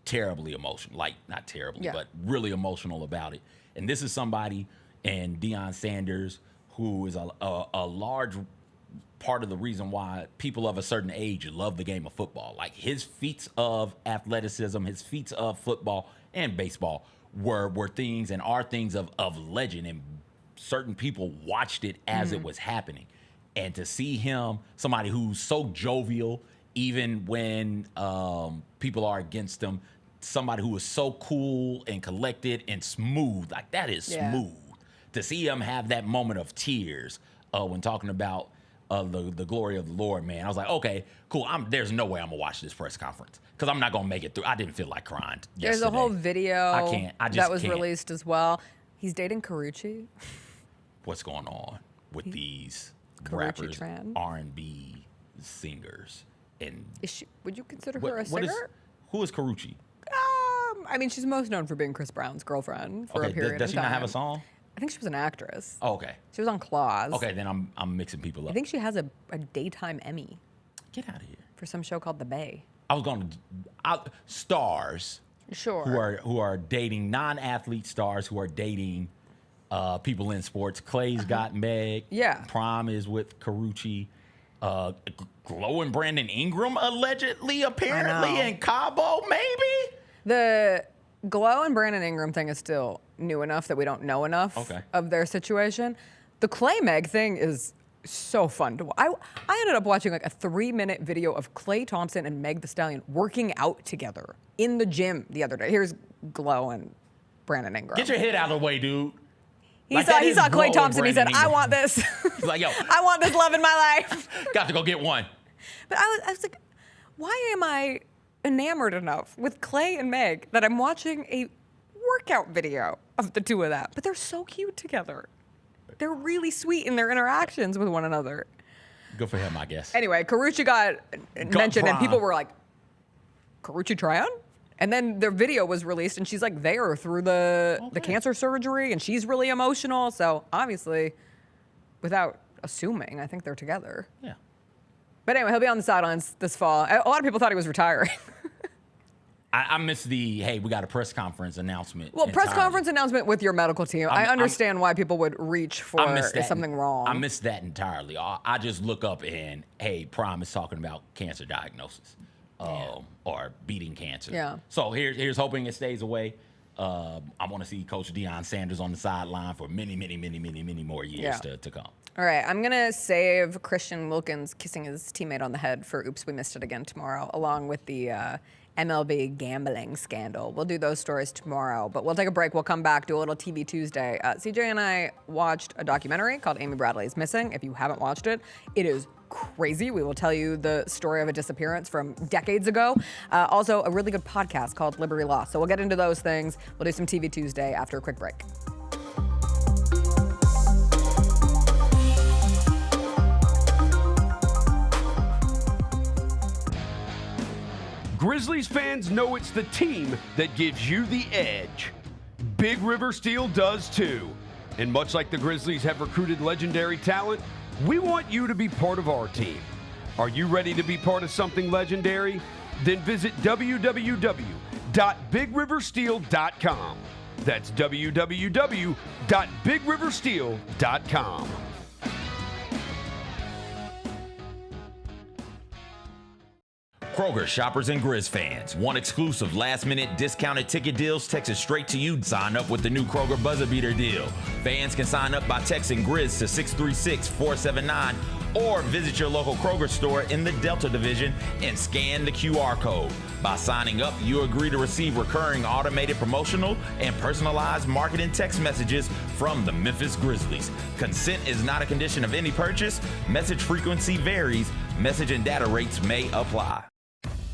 terribly emotional, not terribly, but really emotional about it. And this is somebody, and Deion Sanders, who is a large part of the reason why people of a certain age love the game of football. Like his feats of athleticism, his feats of football and baseball were things and are things of legend, and certain people watched it as it was happening. And to see him, somebody who's so jovial, even when people are against him, somebody who is so cool and collected and smooth, that is smooth. To see him have that moment of tears when talking about the glory of the Lord, man, I was like, okay, cool. There's no way I'm gonna watch this press conference because I'm not gonna make it through. I didn't feel like crying yesterday. There's a whole video that was can't. released as well. He's dating Karuchi. What's going on with these Karuchi rappers, Tran. R&B singers? And would you consider her a singer? Who is Karuchi? I mean, she's most known for being Chris Brown's girlfriend for a period of time. Does she not have a song? I think she was an actress. Oh, okay. She was on Claws. Okay, then I'm mixing people up. I think she has a daytime Emmy. Get out of here. For some show called The Bay. I was going to stars. Sure. Who are dating non-athlete stars who are dating people in sports. Clay's got Meg. Yeah. Prime is with Karuchi. Glow and Brandon Ingram allegedly, apparently, in Cabo, maybe? The Glow and Brandon Ingram thing is still new enough that we don't know enough of their situation. The Clay Meg thing is so fun to watch. I ended up watching a 3-minute video of Klay Thompson and Meg Thee Stallion working out together in the gym the other day. Here's Glow and Brandon Ingram. Get your head out of the way, dude. He saw Klay Thompson. He said, I want this. He's like, yo. I want this love in my life. Got to go get one. But I was like, why am I enamored enough with Klay and Meg that I'm watching a workout video of the two of them? But they're so cute together. They're really sweet in their interactions with one another. Good for him, I guess. Anyway, Karuchi got mentioned, and people were like, Karuchi Tran? And then their video was released, and she's there through the cancer surgery, and she's really emotional. So obviously, without assuming, I think they're together. Yeah. But anyway, he'll be on the sidelines this fall. A lot of people thought he was retiring. I missed the, hey, we got a press conference announcement. Well, press conference announcement with your medical team. I understand why people would reach for is something wrong. I missed that entirely. I just look up and, hey, Prime is talking about cancer diagnosis or beating cancer. Yeah. So here's hoping it stays away. I want to see Coach Deion Sanders on the sideline for many, many, many, many, many more years to come. All right, I'm going to save Christian Wilkins kissing his teammate on the head for Oops, We Missed It Again tomorrow, along with the MLB gambling scandal. We'll do those stories tomorrow, but we'll take a break. We'll come back, do a little TV Tuesday. CJ and I watched a documentary called Amy Bradley's Missing. If you haven't watched it, it is crazy. We will tell you the story of a disappearance from decades ago. Also, a really good podcast called Liberty Law. So we'll get into those things. We'll do some TV Tuesday after a quick break. Grizzlies fans know it's the team that gives you the edge. Big River Steel does too. And much like the Grizzlies have recruited legendary talent, we want you to be part of our team. Are you ready to be part of something legendary? Then visit www.bigriversteel.com. That's www.bigriversteel.com. Kroger shoppers and Grizz fans. Want exclusive last-minute discounted ticket deals texted straight to you? Sign up with the new Kroger Buzzer Beater deal. Fans can sign up by texting Grizz to 636-479 or visit your local Kroger store in the Delta Division and scan the QR code. By signing up, you agree to receive recurring automated promotional and personalized marketing text messages from the Memphis Grizzlies. Consent is not a condition of any purchase. Message frequency varies. Message and data rates may apply.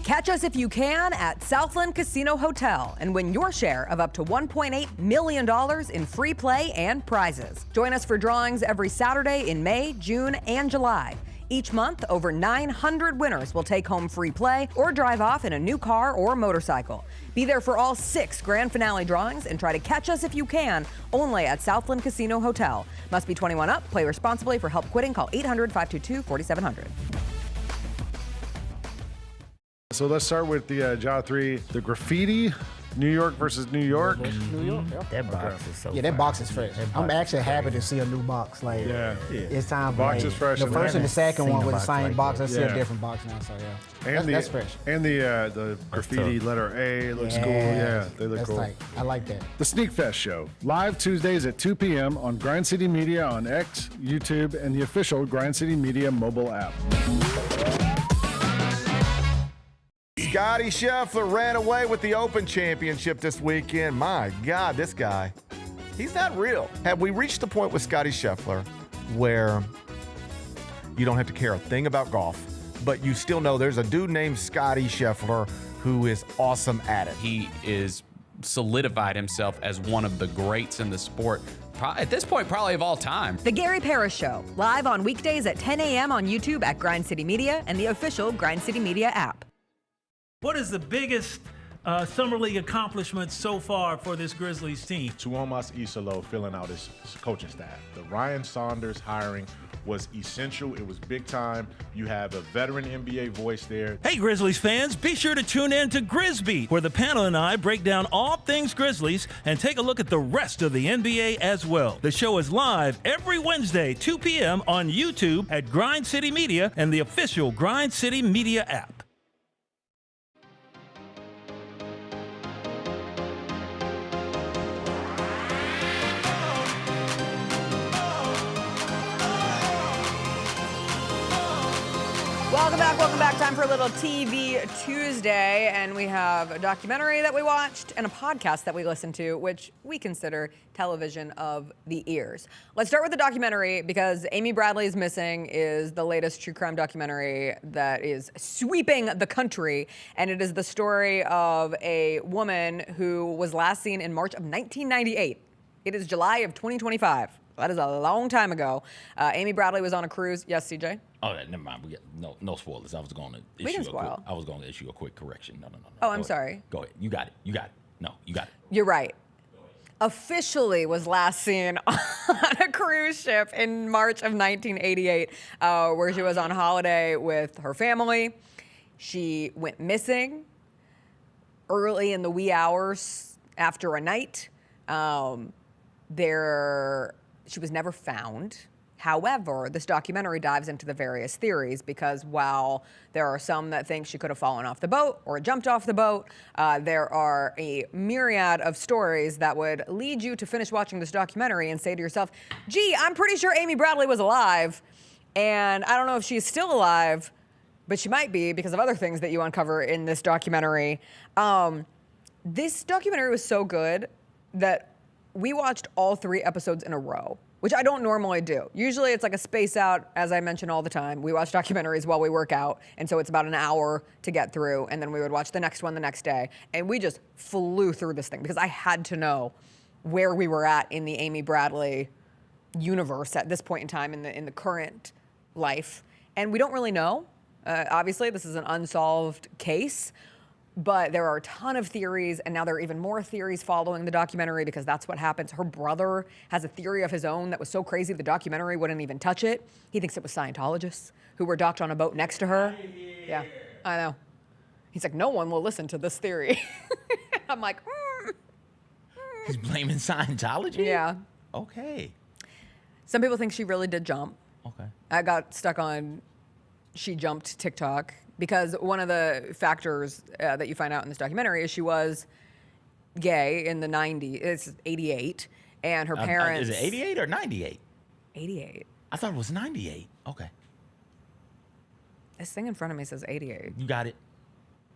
Catch us if you can at Southland Casino Hotel and win your share of up to $1.8 million in free play and prizes. Join us for drawings every Saturday in May, June, and July. Each month, over 900 winners will take home free play or drive off in a new car or motorcycle. Be there for all 6 grand finale drawings and try to catch us if you can, only at Southland Casino Hotel. Must be 21 up. Play responsibly. For help quitting, call 800-522-4700. So let's start with the Jaw 3, the graffiti, New York versus New York. New York. That box is so Yeah, that box is fresh. I'm actually happy to see a new box. Like, it's time. Box like, is fresh. The first and the second one with the same box. I see a Yeah. different box now. So yeah, And that's fresh. And the graffiti letter A looks cool. Yeah, they look that's cool. tight. I like that. The Sneak Fest Show, live Tuesdays at 2 p.m. on Grind City Media on X, YouTube, and the official Grind City Media mobile app. Scottie Scheffler ran away with the Open Championship this weekend. My God, this guy, he's not real. Have we reached the point with Scottie Scheffler where you don't have to care a thing about golf, but you still know there's a dude named Scottie Scheffler who is awesome at it? He is solidified himself as one of the greats in the sport. At this point, probably of all time. The Gary Parrish Show, live on weekdays at 10 a.m. on YouTube at Grind City Media and the official Grind City Media app. What is the biggest Summer League accomplishment so far for this Grizzlies team? Tuomas Isalo filling out his coaching staff. The Ryan Sanders hiring was essential. It was big time. You have a veteran NBA voice there. Hey, Grizzlies fans, be sure to tune in to Grizzbeat, where the panel and I break down all things Grizzlies and take a look at the rest of the NBA as well. The show is live every Wednesday, 2 p.m. on YouTube at Grind City Media and the official Grind City Media app. Welcome back. Time for a little TV Tuesday, and we have a documentary that we watched and a podcast that we listened to, which we consider television of the ears. Let's start with the documentary because Amy Bradley's Missing is the latest true crime documentary that is sweeping the country, and it is the story of a woman who was last seen in March of 1998. It is July of 2025. That is a long time ago. Amy Bradley was on a cruise. Yes, CJ? Oh, never mind. We get no spoilers. I was going to We can spoil. issue a quick correction. No. Oh, I'm sorry. Go ahead. You got it. No, you got it. You're right. Officially was last seen on a cruise ship in March of 1988, where she was on holiday with her family. She went missing early in the wee hours after a night. She was never found. However, this documentary dives into the various theories because while there are some that think she could have fallen off the boat or jumped off the boat, there are a myriad of stories that would lead you to finish watching this documentary and say to yourself, gee, I'm pretty sure Amy Bradley was alive, and I don't know if she's still alive, but she might be because of other things that you uncover in this documentary. This documentary was so good that we watched all 3 episodes in a row, which I don't normally do. Usually it's like a space out, as I mention all the time. We watch documentaries while we work out, and so it's about an hour to get through, and then we would watch the next one the next day. And we just flew through this thing because I had to know where we were at in the Amy Bradley universe at this point in time in the current life. And we don't really know. Obviously, this is an unsolved case. But there are a ton of theories, and now there are even more theories following the documentary because that's what happens. Her brother has a theory of his own that was so crazy the documentary wouldn't even touch it. He thinks it was Scientologists who were docked on a boat next to her. Yeah, I know. He's like, no one will listen to this theory. I'm like, He's blaming Scientology? Yeah. Okay. Some people think she really did jump. Okay. I got stuck on she jumped TikTok because one of the factors that you find out in this documentary is she was gay in the 90s. It's 88, and her parents. Is it 88 or 98? 88. I thought it was 98. Okay. This thing in front of me says 88. You got it.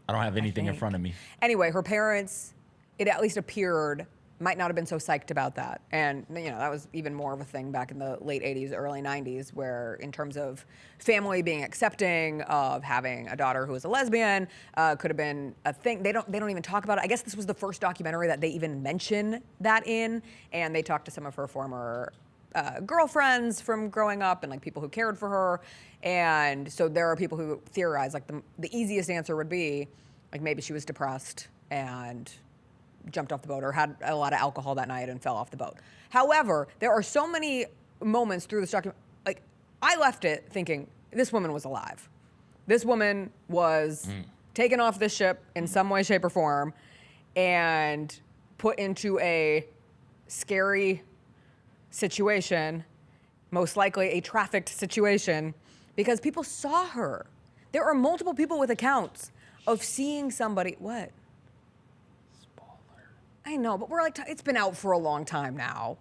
I don't have anything in front of me. Anyway, her parents, it at least appeared, might not have been so psyched about that. And, that was even more of a thing back in the late 80s, early 90s, where in terms of family being accepting of having a daughter who was a lesbian, could have been a thing. They don't even talk about it. I guess this was the first documentary that they even mention that in, and they talked to some of her former girlfriends from growing up and like people who cared for her. And so there are people who theorize like the easiest answer would be like maybe she was depressed and jumped off the boat or had a lot of alcohol that night and fell off the boat. However, there are so many moments through this document, like I left it thinking this woman was alive. This woman was taken off this ship in some way, shape, or form and put into a scary situation, most likely a trafficked situation, because people saw her. There are multiple people with accounts of seeing somebody. What? Spoiler. I know, but we're like, it's been out for a long time now.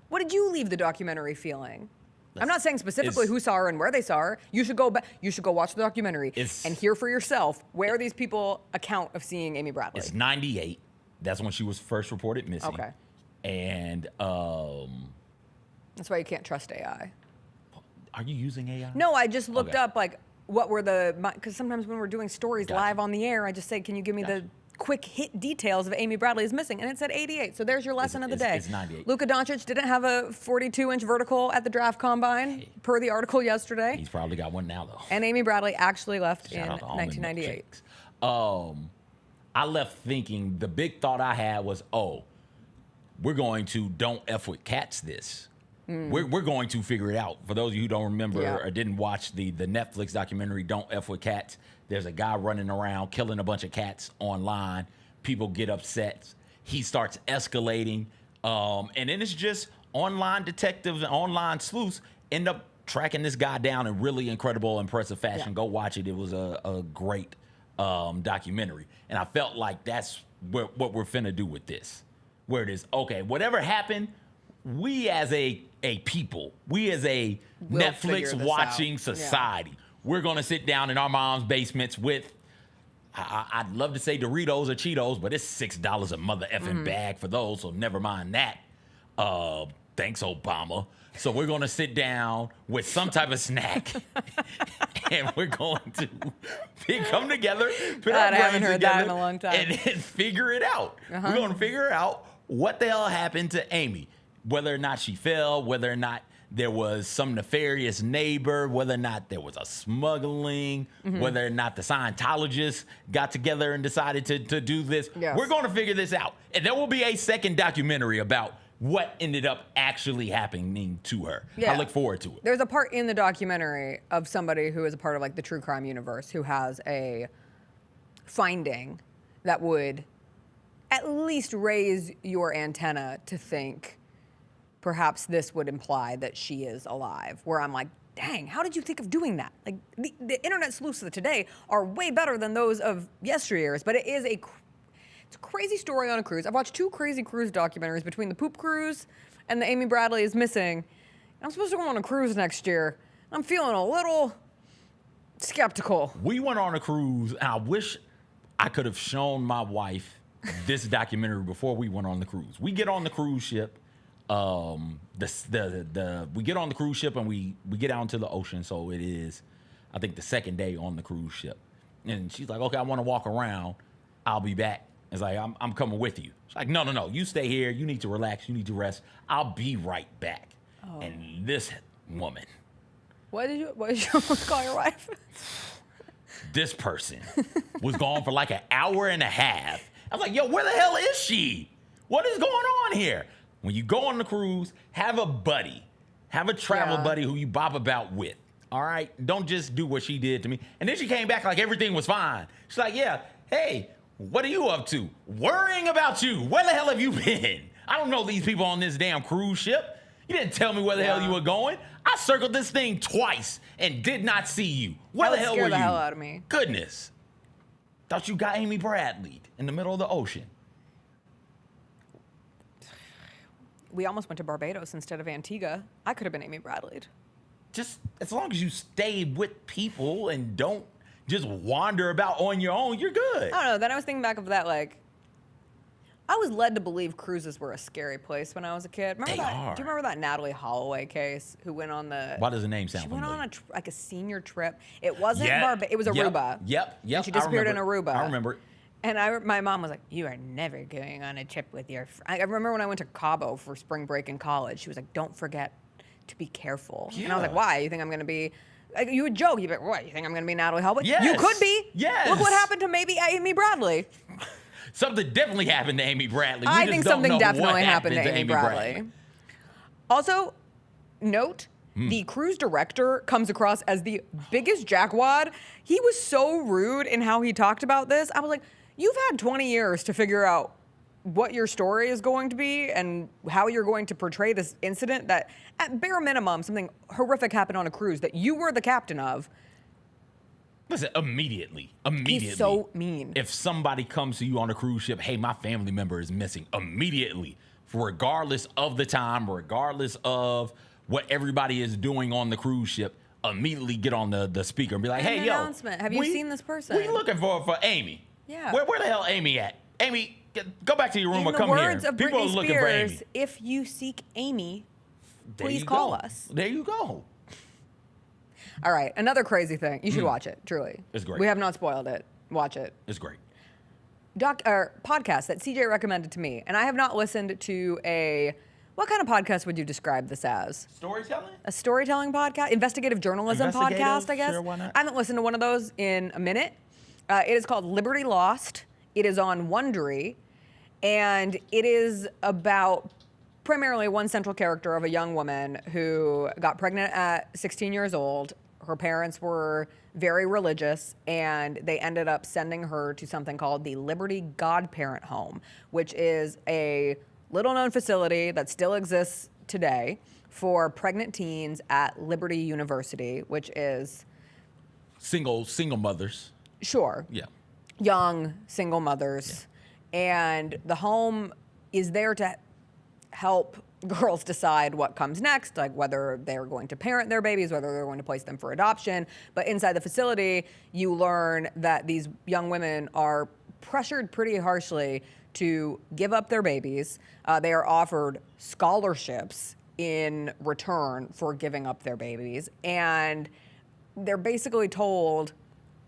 What did you leave the documentary feeling? I'm not saying specifically who saw her and where they saw her. You should go back. You should go watch the documentary and hear for yourself where these people account of seeing Amy Bradley. It's 98. That's when she was first reported missing. Okay. And that's why you can't trust AI. Are you using AI? No, I just looked up like what were because sometimes when we're doing stories live on the air, I just say, can you give me the quick hit details of Amy Bradley is missing? And it said 88. So there's your lesson of the day. It's 98. Luka Doncic didn't have a 42-inch vertical at the draft combine, per the article yesterday. He's probably got one now, though. And Amy Bradley actually left Shout in out to Almond 1998. I left thinking, the big thought I had was, we're going to don't F with cats this. We're going to figure it out. For those of you who don't remember or didn't watch the Netflix documentary, Don't F with Cats, there's a guy running around killing a bunch of cats online. People get upset. He starts escalating. And then it's just online detectives and online sleuths end up tracking this guy down in really incredible, impressive fashion. Yeah. Go watch it. It was a great documentary. And I felt like that's what we're finna do with this. Where it is, okay, whatever happened, we as a people, we as a Netflix watching society, we're gonna sit down in our mom's basements with, I'd love to say Doritos or Cheetos, but it's $6 a mother effing bag for those, so never mind that. Thanks, Obama. So we're gonna sit down with some type of snack, and we're going to come together, put our I haven't brains heard that in together, a long time. and figure it out. We're gonna figure out what the hell happened to Amy, whether or not she fell, whether or not there was some nefarious neighbor, whether or not there was a smuggling, whether or not the Scientologists got together and decided to do this. Yes. We're going to figure this out. And there will be a second documentary about what ended up actually happening to her. Yeah. I look forward to it. There's a part in the documentary of somebody who is a part of like the true crime universe who has a finding that would at least raise your antenna to think perhaps this would imply that she is alive, where I'm like, dang, how did you think of doing that? Like the internet sleuths of today are way better than those of yesteryears, but it's a crazy story on a cruise. I've watched 2 crazy cruise documentaries between the poop cruise and the Amy Bradley is missing. I'm supposed to go on a cruise next year. I'm feeling a little skeptical. We went on a cruise, and I wish I could have shown my wife this documentary before we went on the cruise. We get on the cruise ship. We get on the cruise ship and we get out into the ocean. So it is, I think, the second day on the cruise ship. And she's like, okay, I want to walk around. I'll be back. It's like, I'm coming with you. She's like, no. You stay here. You need to relax. You need to rest. I'll be right back. Oh. And this woman. What did you call your wife? This person was gone for like an hour and a half. I was like, yo, where the hell is she? What is going on here? When you go on the cruise, have a buddy. Have a travel buddy who you bop about with. All right? Don't just do what she did to me. And then she came back like everything was fine. She's like, yeah, hey, what are you up to? Worrying about you. Where the hell have you been? I don't know these people on this damn cruise ship. You didn't tell me where the hell you were going. I circled this thing twice and did not see you. Where the hell were you? That would scare the hell out of me. Goodness. Thought you got Amy Bradley in the middle of the ocean. We almost went to Barbados instead of Antigua. I could have been Amy Bradley. Just as long as you stay with people and don't just wander about on your own, you're good. I don't know. Then I was thinking back of that, like, I was led to believe cruises were a scary place when I was a kid. Remember They that? are. Do you remember that Natalie Holloway case who went on the? Why does the name sound She went familiar? on a senior trip. It wasn't Yeah. Barbados. It was Aruba. Yep. And she disappeared in Aruba. I remember it. And my mom was like, "You are never going on a trip with your." I remember when I went to Cabo for spring break in college. She was like, "Don't forget to be careful." And I was like, Yeah. "Why? You think I'm going to be?" Like, you would joke. You'd be like, "What? You think I'm going to be Natalie Holloway?" Yes. You could be. Yes. Look what happened to maybe Amy Bradley. Something definitely happened to Amy Bradley. I just think don't something know definitely what happened to Amy Bradley. Also, note the cruise director comes across as the biggest jackwad. He was so rude in how he talked about this. I was like, you've had 20 years to figure out what your story is going to be and how you're going to portray this incident that, at bare minimum, something horrific happened on a cruise that you were the captain of. Listen, immediately. He's so mean. If somebody comes to you on a cruise ship, hey, my family member is missing, immediately, regardless of the time, regardless of what everybody is doing on the cruise ship, immediately get on the speaker and be like, An hey, yo. announcement. Have you seen this person? We looking for Amy. Yeah. Where the hell Amy at? Amy, go back to your room In or the come words here. of People are Britney looking for Amy. Spears, if you seek Amy, There please you call go. us. There you go. All right, another crazy thing. You should watch it, truly. It's great. We have not spoiled it. Watch it. It's great. Podcast that CJ recommended to me, and I have not listened to a. What kind of podcast would you describe this as? Storytelling? A storytelling podcast? Investigative journalism Investigative? podcast, I guess. Sure, why not? I haven't listened to one of those in a minute. It is called Liberty Lost. It is on Wondery, and it is about primarily one central character of a young woman who got pregnant at 16 years old. Her parents were very religious, and they ended up sending her to something called the Liberty Godparent Home, which is a little-known facility that still exists today for pregnant teens at Liberty University, which is... Single mothers. Sure. Yeah. Young single mothers. Yeah. And the home is there to help girls decide what comes next, like whether they're going to parent their babies, whether they're going to place them for adoption. But inside the facility, you learn that these young women are pressured pretty harshly to give up their babies. They are offered scholarships in return for giving up their babies. And they're basically told,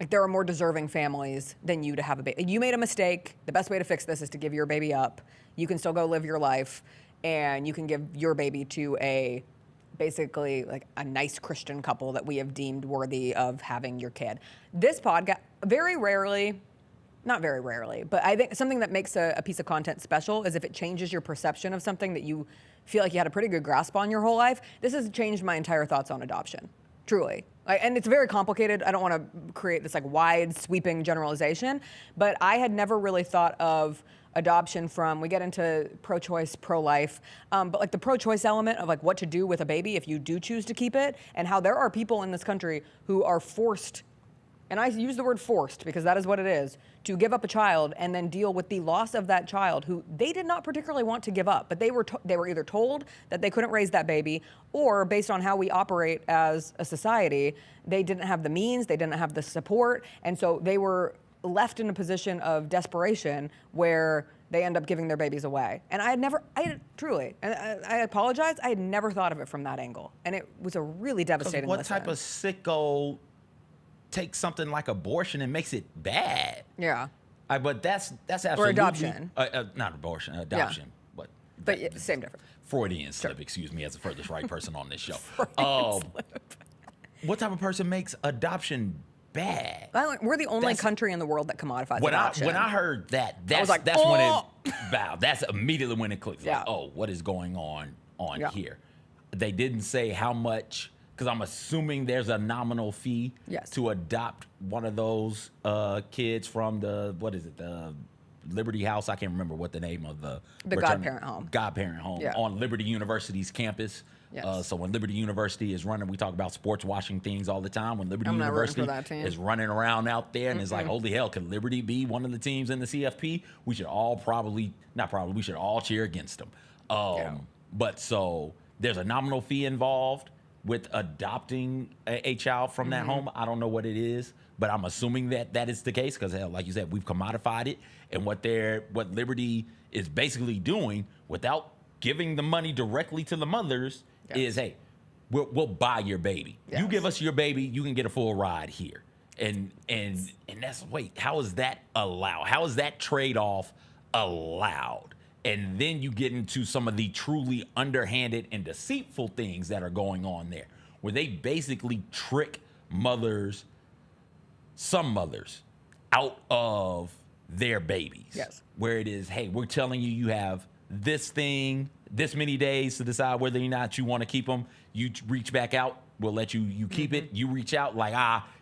like, there are more deserving families than you to have a baby. You made a mistake. The best way to fix this is to give your baby up. You can still go live your life, and you can give your baby to a basically like a nice Christian couple that we have deemed worthy of having your kid. This podcast, very rarely, not very rarely, but I think something that makes a piece of content special is if it changes your perception of something that you feel like you had a pretty good grasp on your whole life. This has changed my entire thoughts on adoption, truly. And it's very complicated. I don't want to create this like wide sweeping generalization, but I had never really thought of adoption from, we get into pro-choice, pro-life, but like the pro-choice element of like what to do with a baby if you do choose to keep it, and how there are people in this country who are forced, and I use the word forced because that is what it is, to give up a child and then deal with the loss of that child who they did not particularly want to give up, but they were either told that they couldn't raise that baby, or based on how we operate as a society, they didn't have the means, they didn't have the support, and so they were left in a position of desperation where they end up giving their babies away. And I apologize, I had never thought of it from that angle. And it was a really devastating What listen. type of sicko takes something like abortion and makes it bad? Yeah. But that's absolutely... Or adoption. Not abortion, adoption. Yeah. But yeah, same difference. Freudian slip, excuse me, as the furthest right person on this show. What type of person makes adoption bad? We're the only country in the world that commodifies adoption. When I heard that, I was like, that's oh! when it wow, that's immediately when it clicked. Yeah. Like, oh, what is going on Yeah. here? They didn't say how much, because I'm assuming there's a nominal fee Yes. to adopt one of those kids from the Liberty House. I can't remember what the name of the godparent home. Godparent home on Liberty University's campus. Yes. So when Liberty University is running, we talk about sports washing things all the time. When Liberty University is running around out there and it's like, holy hell, could Liberty be one of the teams in the CFP? We should all we should all cheer against them. But so there's a nominal fee involved with adopting a child from that home. I don't know what it is, but I'm assuming that is the case because, like you said, we've commodified it. And what Liberty is basically doing without giving the money directly to the mothers is, hey, we'll buy your baby. You give us your baby, you can get a full ride here. And that's, how is that allowed? How is that trade-off allowed? And then you get into some of the truly underhanded and deceitful things that are going on there, where they basically trick some mothers, out of their babies. Yes. Where it is, hey, we're telling you have this many days to decide whether or not you want to keep them. You reach back out, we'll let you keep it. You reach out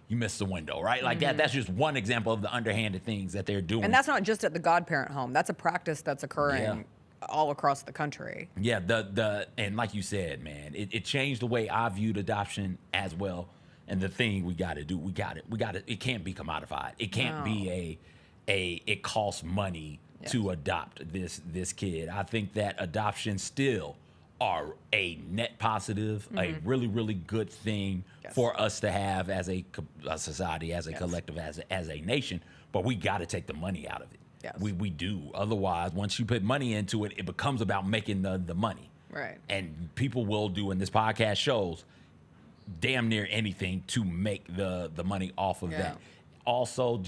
you missed the window, right? Like that's just one example of the underhanded things that they're doing. And that's not just at the godparent home. That's a practice that's occurring all across the country. Yeah, and like you said, man, it changed the way I viewed adoption as well. And the thing we got to do, it can't be commodified. It can't be it costs money to adopt this kid. I think that adoption still are a net positive, a really, really good thing for us to have as a society, as a collective, as a nation. But we got to take the money out of it. Yes. We do. Otherwise, once you put money into it, it becomes about making the money. Right. And people will do, and this podcast shows, damn near anything to make the money off of that. Also,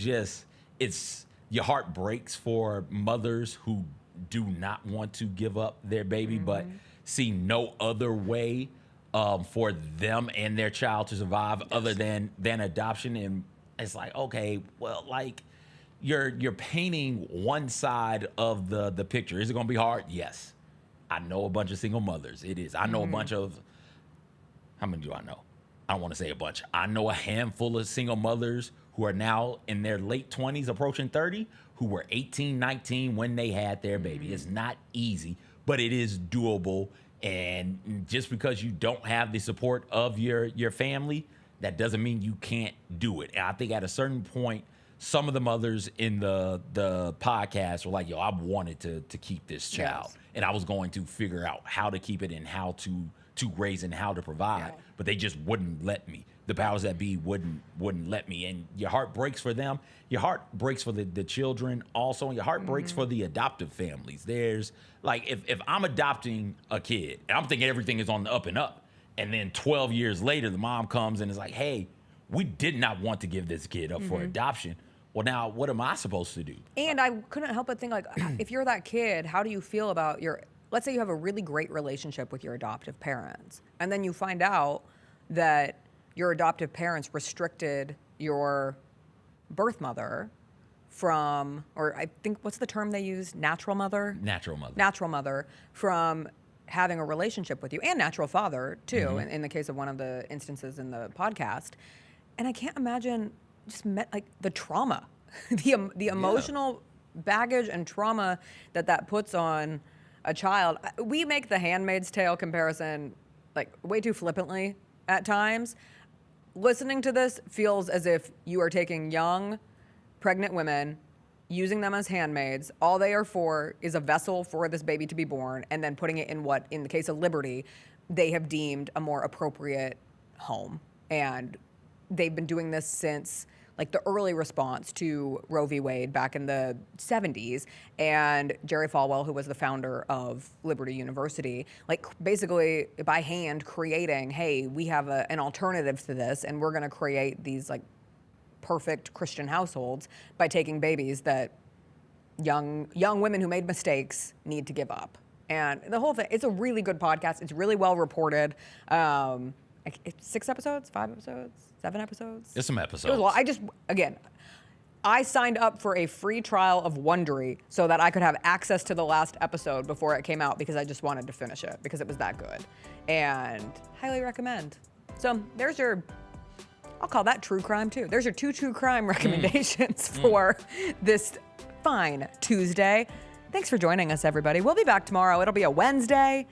your heart breaks for mothers who do not want to give up their baby, but see no other way for them and their child to survive other than adoption. And it's like, okay, well, like you're painting one side of the picture. Is it going to be hard? Yes. I know a bunch of single mothers. It is. I know a bunch of, how many do I know? I don't want to say a bunch. I know a handful of single mothers who are now in their late 20s, approaching 30, who were 18, 19 when they had their baby. It's not easy, but it is doable. And just because you don't have the support of your family, that doesn't mean you can't do it. And I think at a certain point, some of the mothers in the podcast were like, yo, I wanted to keep this child. Yes. And I was going to figure out how to keep it and how to raise and how to provide, but they just wouldn't let me. The powers that be wouldn't let me. And your heart breaks for them. Your heart breaks for the children also, and your heart breaks for the adoptive families. There's like, if I'm adopting a kid and I'm thinking everything is on the up and up, and then 12 years later, the mom comes and is like, hey, we did not want to give this kid up for adoption. Well, now what am I supposed to do? And I couldn't help but think, like, if you're that kid, how do you feel about let's say you have a really great relationship with your adoptive parents, and then you find out that your adoptive parents restricted your birth mother from, or I think, what's the term they use? Natural mother? Natural mother. Natural mother from having a relationship with you, and natural father, too, in the case of one of the instances in the podcast. And I can't imagine the trauma, the emotional baggage and trauma that puts on a child. We make the Handmaid's Tale comparison like way too flippantly at times. Listening to this feels as if you are taking young, pregnant women, using them as handmaids. All they are for is a vessel for this baby to be born, and then putting it in what, in the case of Liberty, they have deemed a more appropriate home. And they've been doing this since like the early response to Roe v. Wade back in the 70s, and Jerry Falwell, who was the founder of Liberty University, like basically by hand creating, hey, we have an alternative to this, and we're going to create these like perfect Christian households by taking babies that young women who made mistakes need to give up. And the whole thing, it's a really good podcast. It's really well reported. 6 episodes, 5 episodes, 7 episodes. There's some episodes. It was, I signed up for a free trial of Wondery so that I could have access to the last episode before it came out, because I just wanted to finish it because it was that good. And highly recommend. So there's I'll call that true crime too. There's your 2 true crime recommendations for this fine Tuesday. Thanks for joining us, everybody. We'll be back tomorrow. It'll be a Wednesday.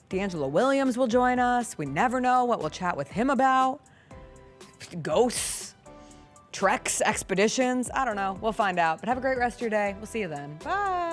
D'Angelo Williams will join us. We never know what we'll chat with him about. Ghosts, treks, expeditions. I don't know. We'll find out. But have a great rest of your day. We'll see you then. Bye.